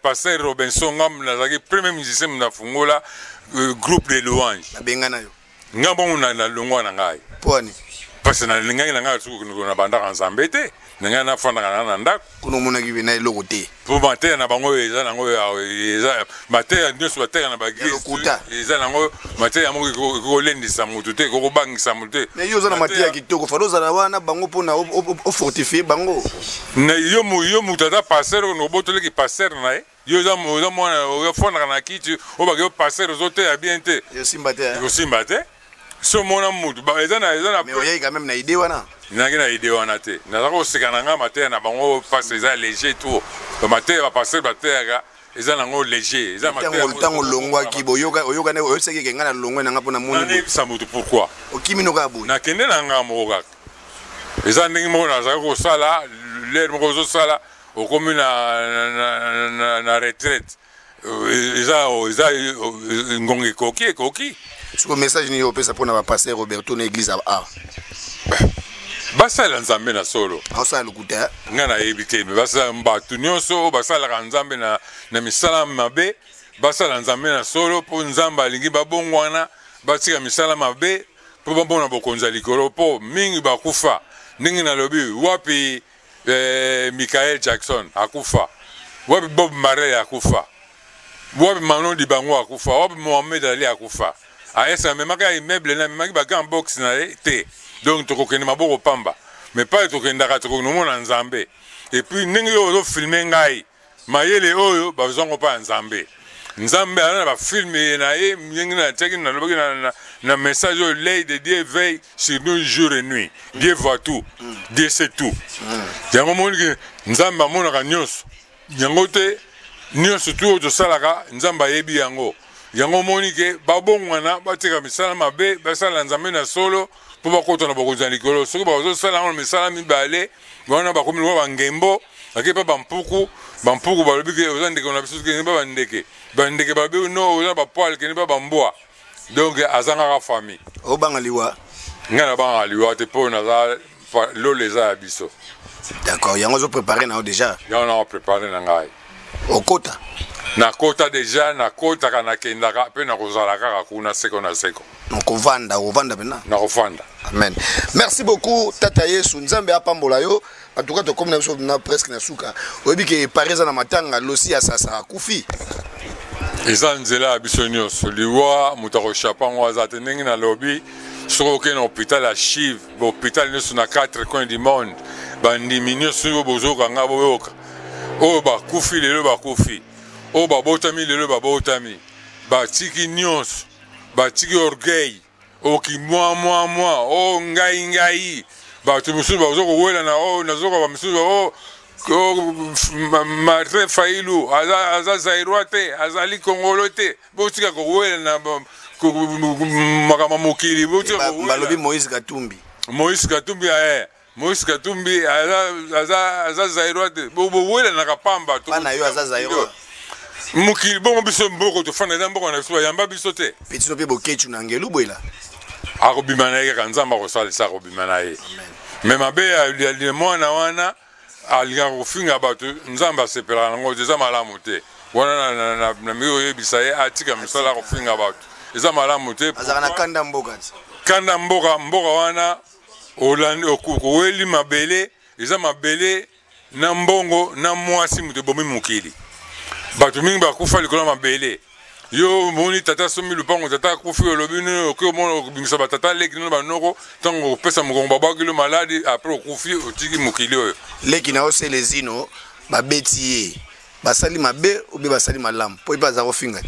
pasteur Robinson nga nazalaki premier musicien nafungola groupe de louange babengana yo nga bongo na longwa na ngai pwani parce nalingaki na ngai suku na bandaka nzambe te na ngai nafandaka na ndako kuna omonaki na eloko te mpo mateya na bango eza nango eza mateya nyonso bateya na baglise eza nango mateya moko ekolendisa motu te ekokobangisa motu te mais yo oza na mateya kitoko fali ozala wana bango mpona ofortifie bango yo moto aza paster nobotoleki paster na ye yo oza mwana ofandaka na kiti oyo bake yo paster ozoteya bien te yosimba te so mona motu eza na mais oyei quand même na idée wana nangi na idée wana te naza koseka na ngai mateya na bango parce eza léger to bamateya bapaster bateyaka eza nango léger ntango olongwaki oyokani oyosaki eke ngai na longwe nanga mpona monanayebisa motu pourkui okimino kaka boye nakende na ngai moko kaka eza ndenge moko nazalaki kosala lere moko ozosala okomi na retraite eza ngongo ekoki siko message nini opesa mpona bapasteur Roberto na église a basala nzambe na solo aosala lokuta ngai nayebi te me basala bato nyonso basalaka nzambe na misala mabe basala nzambe na solo mpo nzambe alingi babongwana batika misala mabe mpo bambona bokonzi ya likolo mpo mingi bakufa ndenge nalobi wapi Michael Jackson akufa wapi Bob Marley akufa wapi Manon Dibango akufa wapi Mohamed Ali akufa aesa amemaka immeuble na amemaki bagan box na ye te donc tokokende maboko pamba mais pas tokendaka tokonomona nzambe et puis ndenge oyo ozofilme ngai mayele oyo bazwango mpa ya nzambe nzambe ana ba filmer na ye mingi na teki na lobaki na message l'œil de Dieu veille sur nous jour et nuit. Dieu voit tout. Dieu sait tout. Yango moni ke nzambe amona ka nyonso. Yango te nyonso tout to salaka nzambe yebi yango. Yango moni ke babongwana batika misala mabe basala nzambe na solo po bakota na bokonza likolo. Soki bazo sala na misala mibale wana bakomi wa ngembo akepa bampuku balobi ke ozandeke na biso ke ba bandeke. Bandeke babe no oza ba poil ke ba bamboa. Donc azanga ka famille. O bangaliwa. Ngana bangaliwa te po na za lo les a biso. D'accord, yango zo préparer na déjà. Yango na préparer na ngai. Okota. Na kota déjà na kota kana kendaka pe na kozala kaka kuna seko na seko. Ovanda bena. Na kovanda. Amen. Merci beaucoup Tata Yesu nzambe apambola yo. En tout cas, comme nous avons presque na suka. Oyebi ke pareza na matanga losi asasa kufi. Eza nzela biso nyonso liwa mutako chapango azate ndenge na lobby soko ke na hôpital à Chive, hôpital nyonso na 4 coins du monde. Bandimi nyonso bozoka nga boyoka. O ba kufi lelo ba kufi. O ba botami lelo ba botami. Ba tiki nyonso, ba tiki orgueil. O ki moi o ngai. Ba tu musu ba zoko wela na o na zoko ba musu o Martin Fayulu aza Zairwate azali Kongolote botika ko wela na makama mokili botika ko balobi Moïse Katumbi Moïse Katumbi aza Zairwate bo wela na kapamba to bana yo aza Zairwa mokili bongo biso mboko to fana ndambo na biso yamba biso te petit no pe bokechu na ngelu boela akobimana ye kanzamba ko salisa akobimana ye mais mabe ya mwana wana alinga kofinga bato nzambe asepela nango eza malamu te wana na miyo yebisa ye atika misala kofinga bato eza malamu te azaka na kanda mboka wana olandi okoweli mabele eza mabele na mbongo na mwasi mutu bomi mokili bato mingi bakufa likolo mabele yo moni tata somi lupango tata kufi olobi nini oki omona okobimisa batata leki nino banoko ntango opesa mokongo babwakilo maladi apres okufi otiki mokili oyo leki na osele zino babeti ye basali mabe obe basali malamu po ipa aza kofinga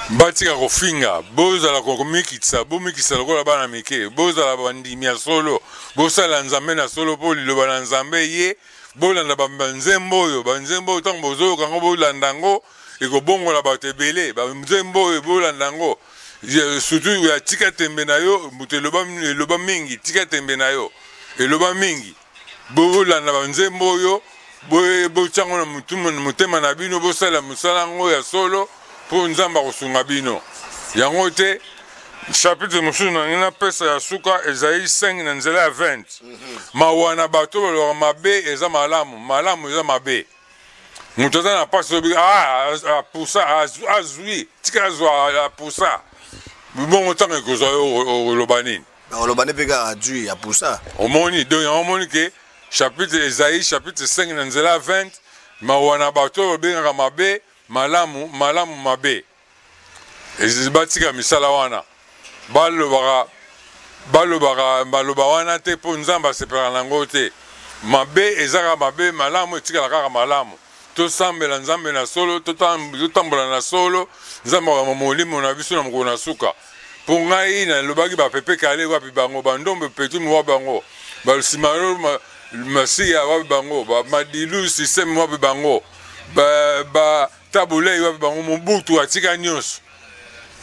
batika kofinga bozala komikisa bomikisa lokola bana mike bozala bandimi ya solo bosala nzambe na solo po liloba na nzambe ye bolanda banzembo oyo ntango bozoyoka ngo bolanda ngo ekobongola bato ebele banzembo oyo bolanda ngo surtout ya tika tembe na yo moto eloba mingi tika tembe na yo eloba mingi bolanda banzembo oyo botyango na motema na bino bosala mosala ngo ya solo mpo nzambe akosunga bino yango te chapitre mosusu na ngai napesa ya suka ezali 5 na nzela ya 20 mawa na bato balobaka mabe eza malamu eza mabe moto aza na pasi obi apusa azwi tika azwa apusa bongo ntango ekozwa yo oloba nini oloba nde mpe kaka azwi apusa omoni donc yango omoni ke chapitre ezali chapitre 5 na nzela 20 mawa na bato oyo babengaka mabe malamu mabe batika misala wana baloba wana te mpo nzambe asepelaka nango te mabe ezaka mabe malamu etikala kaka malamu tosambela nzambe na solo totambola na solo nzambe akama molimo na biso na mokolo na suka mpo ngai nalobaki bapepe kale wapi bango bandombe petumi wapi bango balusimaro masiya wapi bango bamadilu sisteme wapi bango batabulei wapi bango mobutu atika nyonso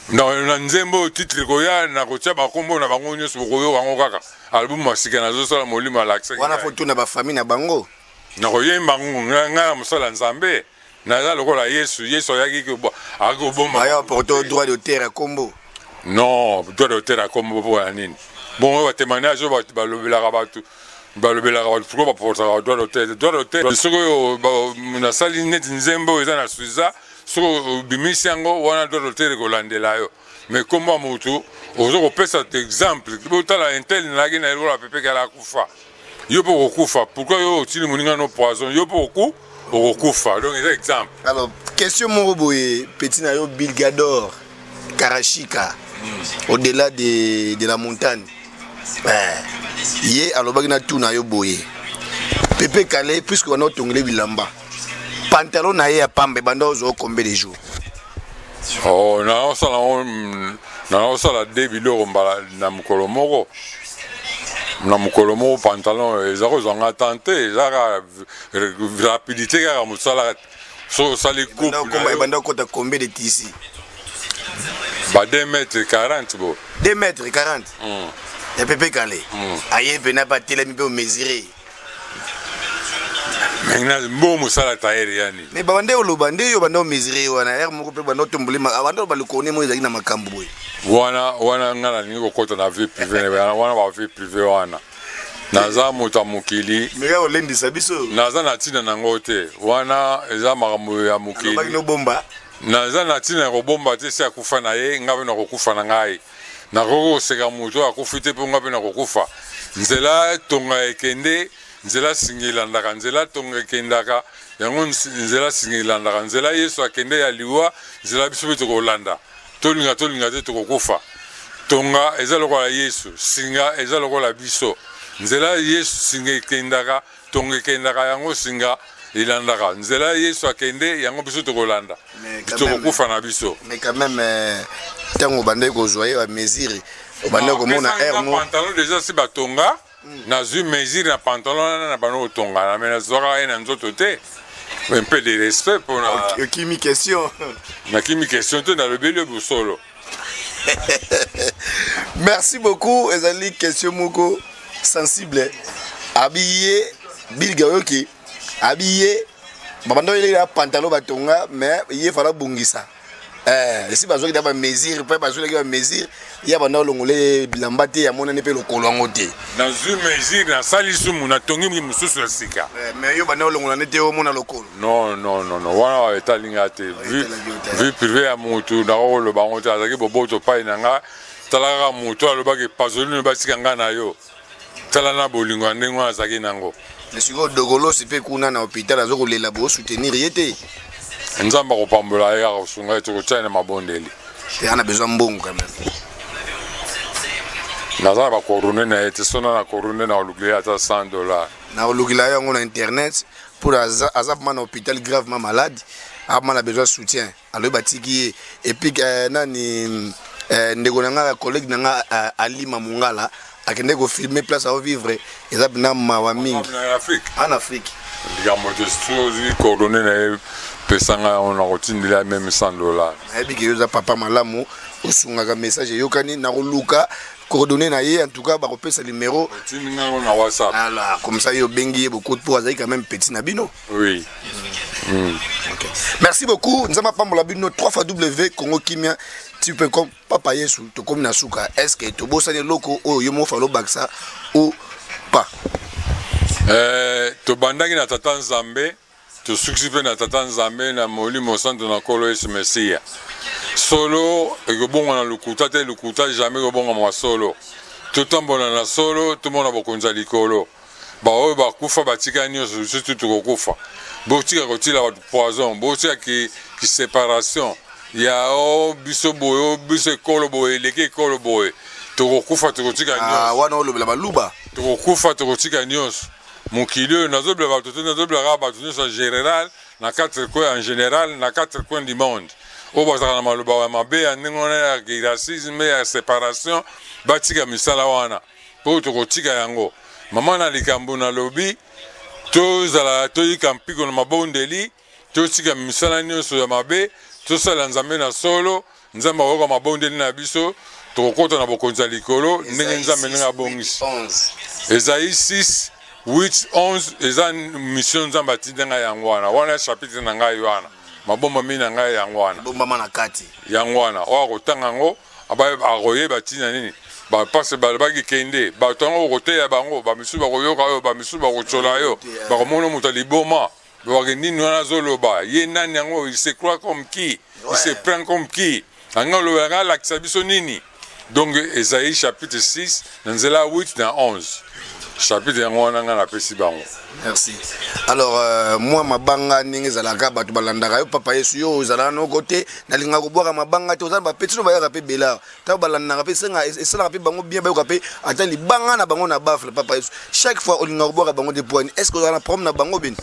na nzembo titre koya na kotia bakombo na bango nyonso bokoyoka yango kaka albumu masika nazosala molimo alakisaki wana foto na bafamille na bango nakoyemba ngai na mosala nzambe naza lokola yesu ayaki akoboma aya porto droit d'auteur ya kombo non droit d'auteur ya kombo mpo ya nini bon batémoignage oyo balobelaka bato pourkoi baportaka droit d'auteur soki oyo nasali neti nzembo oyo eza na suiza soki obimisi yango wana droit d'auteur ekolandela yo mais kombo ya motu oza kopesa exemple botala intel nalaki na elokola pepe kala akufa yo po kokufa pourquoi yo otili moninga no poison yo po okokufa donc eza exemple alors question moko boye petit na yo Bilgador Karashika au-delà de la montagne ye alobaki na tout na yo boye pepe kale puisque wana otongele bilamba pantalon na ye ya pambe banda ozwa combien de jours Oh, na osala de biloko mbala na mukolo moko. Na mukolo moko pantalon ezako zonga tante ezaka rapidité kaka musala so sali coupe. Banda kota combien de tissus? Ba 2m40 bo. 2m40. Ya pepe kale. Aye pena ba telemi pe mesurer. Maintenant bon musala tailleur yani. Mais bande oloba nde yo banda mesurer wana er moko pe banda tombulima banda ba le connait mo ezaki na makambo boy. Wana ngala ningo kota na vie privée wana ba vie privée wana. Naza moto mukili. Mega olendisa biso. Naza na tina nango te. Wana eza makambo ya mukili. Ba no bomba. Naza na tina ko bomba te se akufa na ye ngabe na kokufa na ngai. Na koko seka moto akufite pe ngabe na kokufa. Nzela tonga ekende, nzela singila ndaka, nzela tonga ekendaka, yango nzela singila ndaka, nzela Yesu akende ya liwa, nzela biso be tokolanda. Tolinga te tokokufa. Tonga eza lokola Yesu, singa eza lokola biso. Nzela Yesu singa ekendaka, tonga ekendaka yango singa ilandaka. Nzela Yesu akende yango biso tokolanda. Tokokufa na biso. Mais quand même tango bande ko joyer à mesure. Bande ko mona air mo. Pantalon déjà si batonga na zu mesure na pantalon na bano tonga na mena zora ina nzoto te. Un peu de respect pour la Kimi question. Na kimi question te na le bele busolo. Merci beaucoup ezali question moko sensible. Habillé bilga yoki. Habillé babando il a pantalon batonga mais il fala bungisa. Si bazo ki ba mesure pe bazo ki ba mesure ya banda longole bilamba te ya mona ne pe lokolo ngo te. Na zu mesure na salisu muna tongi mi mususu ya sika. Mais yo banda longola ne te o mona lokolo. Non. Wana etalinga te. Vu privé ya mutu na lo bango te azaki boboto pa inanga talaka mutu alobaki pazoli ba sikanga na yo. Tala na bolingo ndengo azaki nango. Mais si go dogolo si pe kuna na hôpital azo kolela bo soutenir yete. Nzamba ko pambola ya ko sunga to chana mabondeli. Te ana besoin mbongo quand même. Naza ba korone na ete sona na korone na olugile ata $100. Na olugile yango na internet pour azab man hôpital gravement malade, a besoin de soutien. Alors batiki et puis nani ndeko nanga collègue nanga Ali Mamungala akende ko filmer place à vivre ezab na mawa mingi en Afrique. Ndiga modestos korone na pesanga on a rotindila même $100. Ebi ke papa malamu osunga message yokani na luka coordonnées na en tout cas ba repesa numéro na WhatsApp. Alors comme ça yo bengi beaucoup pour azai quand même petit nabino. Oui. OK. Merci beaucoup. Nzama pambola bino 3W Congo Kimia tu.com papa Yesu to comme na suka. Est-ce que to bosane loko o yo mo falo baksa ou pas? To bandaki na tata Nzambe, to suksipe na tata Nzambe na molimo santo na kolo Yesu Mesia. Solo ekobonga na lukuta te lukuta jamais ekobonga mwa solo. Totambola na solo tomona bokonza likolo. Ba oyo bakufa batika nyonso surtout tokokufa. Botika kotila ba poison, botika ki séparation. Ya o biso boyo biso kolo boye leke kolo boye. Tokokufa tokotika nyonso. Wana olobela baluba. Tokokufa tokotika nyonso. Mukile nazobela batutu nazobela batutu en général na 4 coins en général na 4 coins du monde. Obazaka na maloba ya mabe ya ndengona ya racisme ya séparation batika misala wana po tokotika yango mama na likambo na lobi tozala toyika mpiko na mabondeli totika misala nyonso ya mabe tosala Nzambe na solo Nzambe akoka mabondeli na biso tokokota na bokonza likolo ndenge Nzambe ndenge abongisi Esaïe 6 8 11 eza mission Nzambe atindenga yango wana chapitre na ngai wana mabomba mina ngai yango wana bomba mana kati yango wana o kotanga ngo abaye batina nini ba passe balbaki kende ba tongo koteya bango ba misu ba koyoka yo ba misu ba kochola yo ba komono muta liboma ba nini wana zoloba ye nani yango il se croit comme qui il se prend comme qui anga lo yanga la kisabiso nini donc Esaïe chapitre 6 nzela 8 na 11 chapitre yango wana na pesi bango. Merci. Alors moi mabanga ningi zalaka batu balandaka yo papa Yesu yo zalana no côté nalinga ko boka mabanga te ozana ba petit no ba yaka pe bela ta balandaka pe senga esala pe bango bien ba yaka pe atali banga na bango na bafle papa Yesu chaque fois olinga ko boka bango de poigne est-ce que ozana problème na bango ben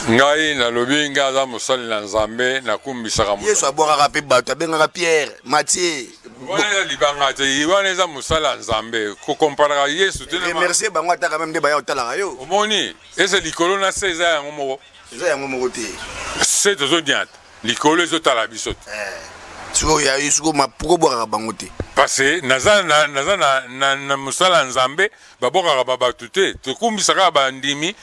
ngai na lobi nga za mosali na nzambe na kumbisaka moto yesu abwaka pe bato abengaka Pierre Matthieu wana libanga te wana za mosala nzambe ko comparera yesu te na merci bango ataka même de baya otala yo omoni ese likolo na seza yango moko te c'est zo diante likolo zo tala biso siko ya yusuko mapoko bwaka bango te parce naza na mosala nzambe babokaka babatu te tokumbisaka bandimi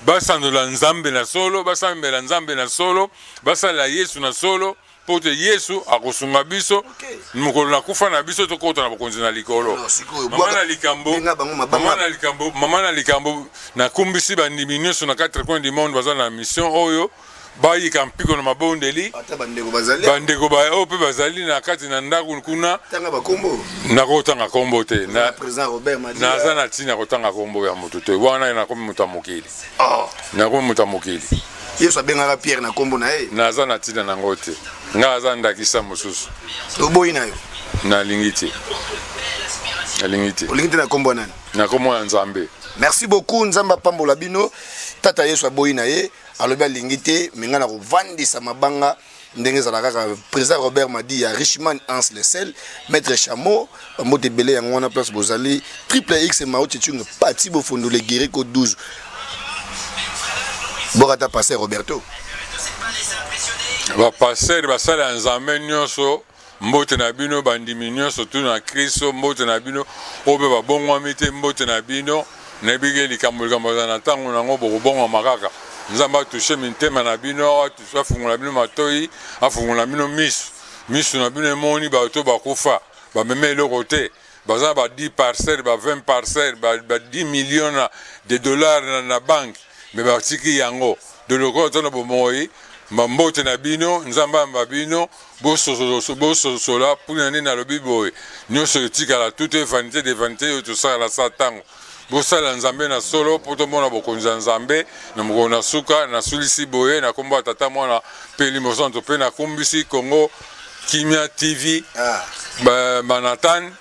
basandola nzambe na solo basambela nzambe na solo basala yesu na solo pote yesu akosunga biso mukolo na kufa na biso tokota na bokonzi na likolo mama na likambo na kumbisi bandimi nyonso na 4 coins du monde baza na mission oyo bayika mpiko na mabondeli bandeko oyo mpe bazali na kati na ndako kuna nakotanga kombo te naza na ntina kotanga kombo ya motu te wana nakomi moto ya mokili nakomi moto ya mokili yesu abengaka Pierre na kombo na ye naza na ntina nango te ngai aza ndakisa mosusu oboyi na yo nalingi te olingi te na kombo nani na kombo ya nzambe. Merci beaucoup nzambe apambola bino tata yesu aboyi na ye alobi alingi te menga na kovandisa mabanga ndenge ezalaka kaka président Robert Madi ya Richman Hans Lesel maître Chameau mbote ebele yango wana place bozali triple X Mauti Chung pati bofondole Guérico 12 bokata passer Roberto ba passer basala nzambe nyonso mbote na bino bandimi nyonso tu na Kristo mbote na bino obe babongwami te mbote na bino nebige likambo na ntango nango bokobongwa makaka nzamba touche mitema na bino afungula bino matoi afungula bino misu na bino emoni bato bakufa bameme eloko te baza ba 10 parcelles ba 20 parcelles ba 10 millions de dollars na banque me batiki yango de loko tona bomoi mbote na bino nzamba mbabino bososola puna nini na lobi boye nyonso etikala toute vanité de vanité oyo tosala sa ntango bosala nzambe na solo po tomona bokonzi ya nzambe na mokolo na suka nasulisi boye na kombo ya tata mwana mpe limosanto mpe nakumbisi Congo Kimia TV Manhattan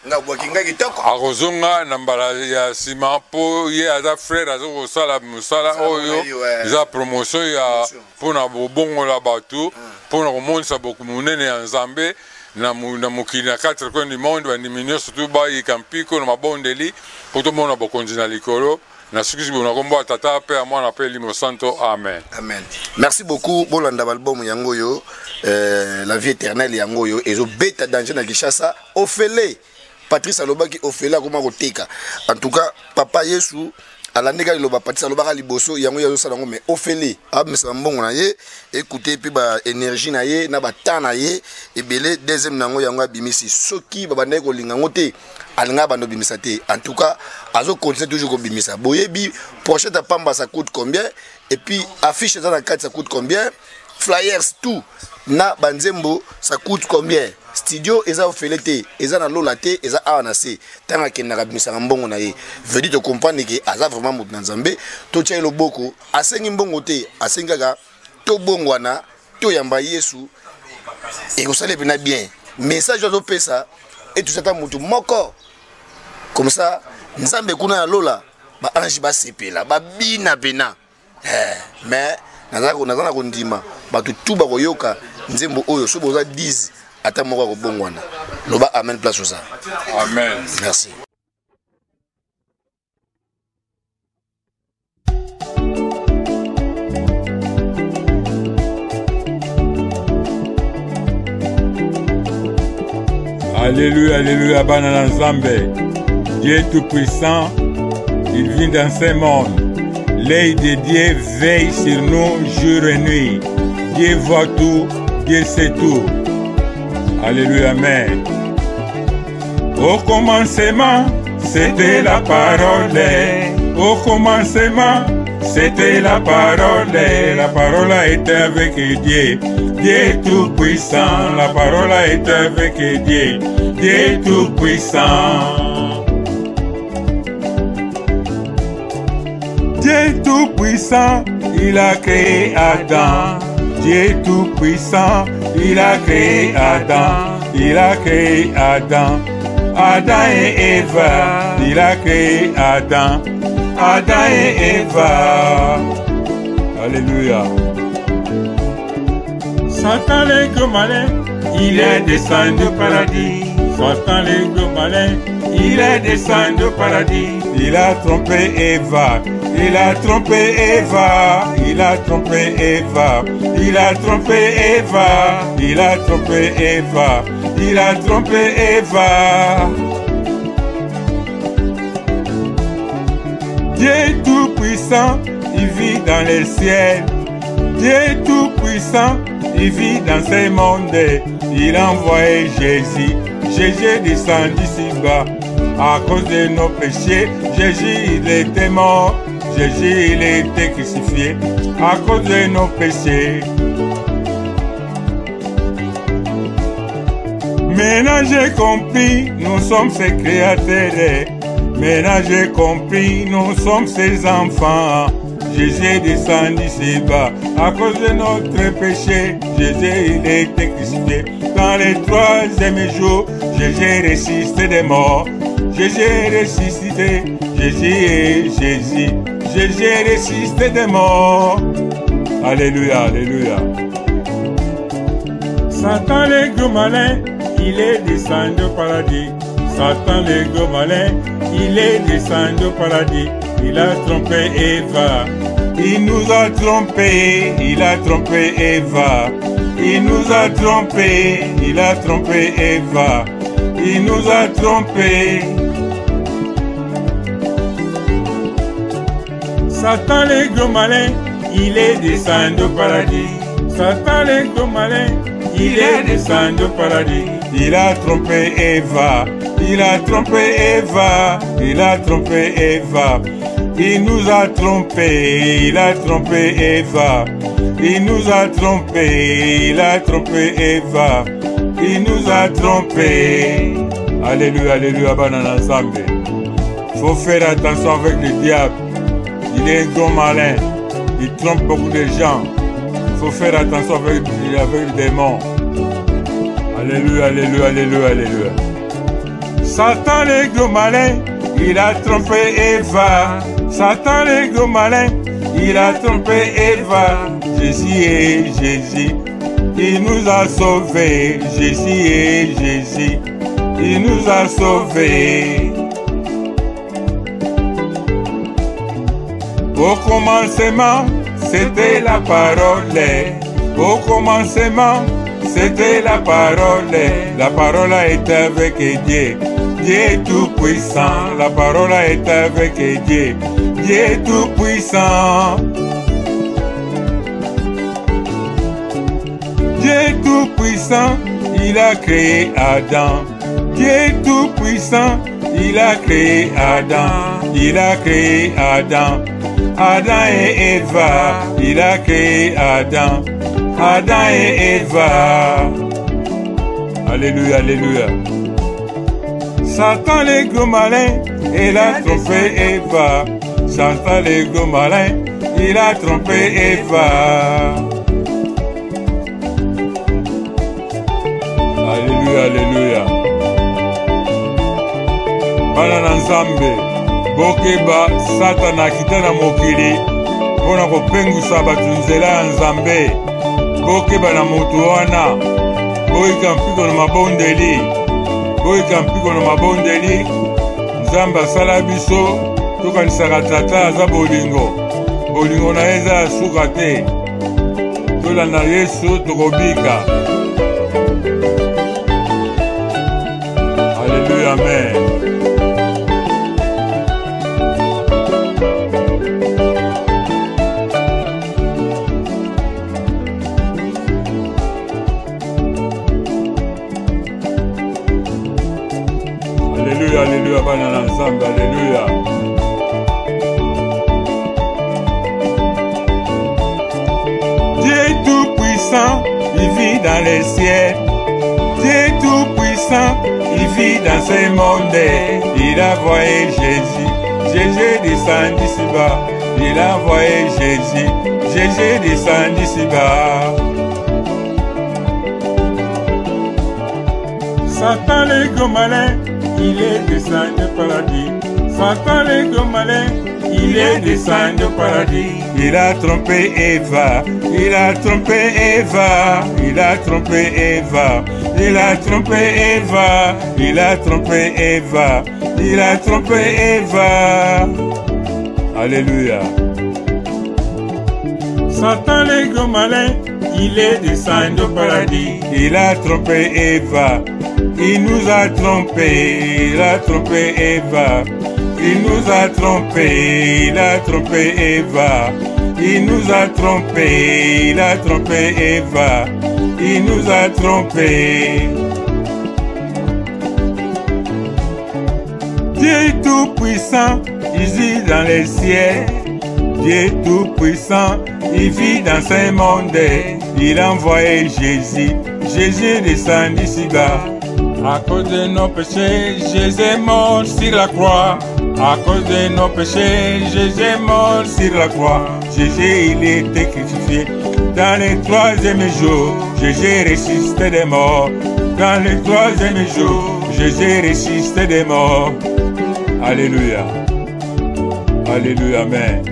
akozonga na mbala ya nsima mpo ye aza frère aza kosala mosala oyo eza promotion ya mpona bobongola bato mpona komonisa monene ya nzambe na mokili na 4 coins du monde bandimi nyonso tu bayika mpiko na mabondeli po tomona bokonzi na likolo na sukisi bona kombo tata pe amwana pe limo santo amen. Amen. Merci beaucoup bolanda album yango yo la vie éternelle yango yo ezo beta danger na Kinshasa ofele Patrice alobaki ofele akoma koteka en tout cas papa Yesu alandeka liloba Patrice alobaka liboso yango yazo sala ngo mais ofele amesa mbongo na ye écouter puis ba énergie na ye na ba temps na ye ebele deuxième nango yango abimisi soki babandai ko linga ngote alinga bando bimisa te en tout cas azo continuer toujours ko bimisa boyebi pochette pamba ça coûte combien et puis affiche dans la carte ça coûte combien flyers tout na banzembo ça coûte combien studio eza ofele te eza na lola te eza awa na se tanga kenda kabimisa mbongo na ye veut dire to comprendre que aza vraiment mutu na nzambe to tia loboko asengi mbongo te asengaka to bongwana to yamba Yesu et ko sale bina bien message ozo pesa et tout ça ta mutu moko comme ça nzambe kuna na lola ba ange ba sepela ba bina bena mais nazana ko ndima batu tuba koyoka nzembo oyo so boza 10 ata moko ko bongwana loba amen place ça amen. Merci. Alléluia, alléluia, Banana Nzambe. Dieu tout-puissant, il vient dans ce monde. L'œil de Dieu veille sur nous jour et nuit. Dieu voit tout, Dieu sait tout. Alléluia, amen. Au commencement, c'était la parole. Au commencement, c'était la parole. La parole a été avec Dieu. Dieu tout-puissant. La parole a été avec Dieu. Dieu tout-puissant. Dieu tout-puissant, il a créé Adam. Dieu tout-puissant, il a créé Adam. Il a créé Adam. Adam et Eva, il a créé Adam. Adam et Eva. Alléluia. Satan le gros malin, il est descendu au paradis. Satan le gros malin, il est descendu au paradis. Il a trompé Eva. Il a trompé Eva, il a trompé Eva, il a trompé Eva, il a trompé Eva, il a trompé Eva. Dieu tout-puissant, il vit dans les ciels. Dieu tout-puissant, il vit dans ce monde. Il a envoyé Jésus. Jésus descendu ici-bas. À cause de nos péchés, Jésus il était mort. Jésus il était crucifié à cause de nos péchés. Maintenant j'ai compris, nous sommes ses créateurs. Maintenant j'ai compris, nous sommes ses enfants. Jésus est descendu ici-bas à cause de notre péché. Jésus il était crucifié. Dans le troisième jour, Jésus ressuscité des morts. Jésus est ressuscité. Jésus est Jésus. Jésus ressuscité des morts. Alléluia, alléluia. Satan le gros malin, il est descendu au paradis. Satan le gros malin, il est descendu au paradis. Il a trompé Eva. Il nous a trompé. Il a trompé Eva. Il nous a trompé. Il a trompé Eva. Il nous a trompé. Satan le gros malin, il est descendu au paradis. Satan le gros malin, il est descendu au paradis. Il a trompé Eva. Il a trompé Eva. Il a trompé Eva. Il nous a trompé. Il a trompé Eva. Il nous a trompé. Il a trompé Eva. Il nous a trompé. Alléluia, alléluia, banana ensemble. Faut faire attention avec le diable. Il est un gros malin. Il trompe beaucoup de gens. Il faut faire attention avec le démon. Alléluia, alléluia, alléluia, alléluia. Satan le gros malin, il a trompé Eva. Satan le gros malin, il a trompé Eva. Jésus est Jésus. Il nous a sauvés. Jésus est Jésus. Il nous a sauvés. Au commencement, c'était la parole. Au commencement, c'était la parole. La parole était avec Dieu. Dieu tout-puissant. La parole était avec Dieu. Dieu tout-puissant. Dieu tout-puissant, il a créé Adam. Dieu tout-puissant, il a créé Adam. Il a créé Adam. Adam et Eva, il a créé Adam. Adam et Eva. Alléluia, alléluia. Satan le gros malin, il a trompé Eva. Satan le gros malin, il a trompé Eva. Alléluia, alléluia. Bana na Nzambe, bokeba Satan akita na mokili mpona kopengusa bato nzela ya Nzambe. Bokeba na moto wana, boyika mpiko na mabondeli. Boyika mpiko na mabondeli. Nzambe asala biso, tokanisaka tata aza bolingo. Bolingo na ye eza ya suka te. Tolanda Yesu tokobika. Alléluia, amen. Alléluia, alléluia, bana ensemble, alléluia. Dieu tout-puissant, il vit dans les ciels. Dieu tout-puissant, il vit dans ce monde. Il a envoyé Jésus. Jésus descendu ici-bas. Il a envoyé Jésus. Jésus descendu ici-bas. Satan le gros malin, il est descendu au paradis. Satan le gros malin, il est descendu au paradis. Il a trompé Eva, il a trompé Eva, il a trompé Eva, il a trompé Eva, il a trompé Eva, il a trompé Eva. Alléluia. Satan le gros malin, il est descendu au paradis. Il a trompé Eva, il nous a trompé, il a trompé Eva. Il nous a trompé, il a trompé Eva. Il nous a trompé, il a trompé Eva. Il nous a trompé. Dieu tout-puissant, il vit dans les cieux. Dieu tout-puissant, il vit dans ce monde. Il a envoyé Jésus. Jésus est descendu ici-bas. À cause de nos péchés, Jésus est mort sur la croix. À cause de nos péchés, Jésus est mort sur la croix. Jésus, il était crucifié. Dans le troisième jour, Jésus ressuscité des morts. Dans le troisième jour, Jésus ressuscité des morts. Alléluia. Alléluia, amen.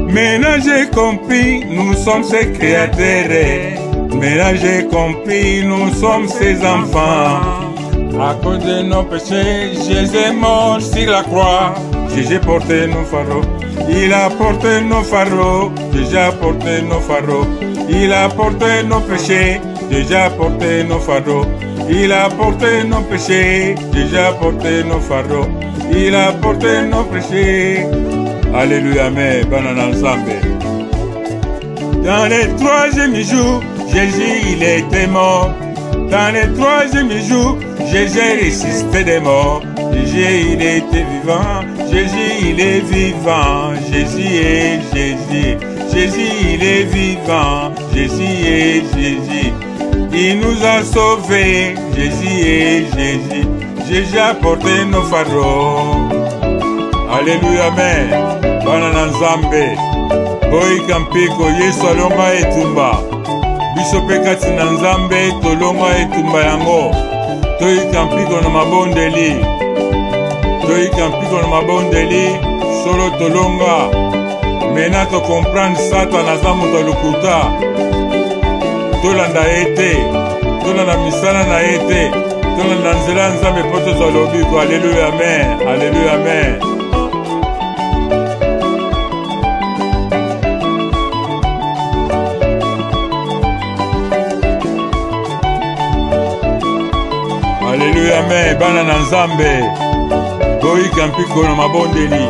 Maintenant j'ai compris, nous sommes ses créateurs. Maintenant j'ai compris, nous sommes ses enfants. À cause de nos péchés, Jésus est mort sur la croix. Jésus a porté nos fardeaux. Il a porté nos fardeaux. Jésus a porté nos fardeaux. Il a porté nos péchés. Jésus a porté nos fardeaux. Il a porté nos péchés. Jésus a porté nos fardeaux. Il a porté nos péchés. Alléluia, amen. Banana ensemble. Dans le troisième jour, Jésus il était mort. Dans le troisième jour, Jésus ressuscité des morts. Jésus il était vivant. Jésus il est vivant. Jésus est Jésus. Jésus il est vivant. Jésus est Jésus. Il nous a sauvés. Jésus est Jésus. Jésus a porté nos fardeaux. Alléluia, amen. Banana nzambe. Boy kampiko Yesu alonga etumba. Biso pe kati na nzambe tolonga etumba yango. Toyika mpiko na mabondeli. Toyika mpiko na mabondeli. Solo tolonga. Mena to comprendre Satan aza moto lokuta. Tolanda ete. Tolanda misala na ete. Tolanda nzela nzambe po tozwa lobiko. Alléluia, amen. Alléluia, amen. Alléluia, amen. Bana na nzambe. Boyika mpiko na mabondeli.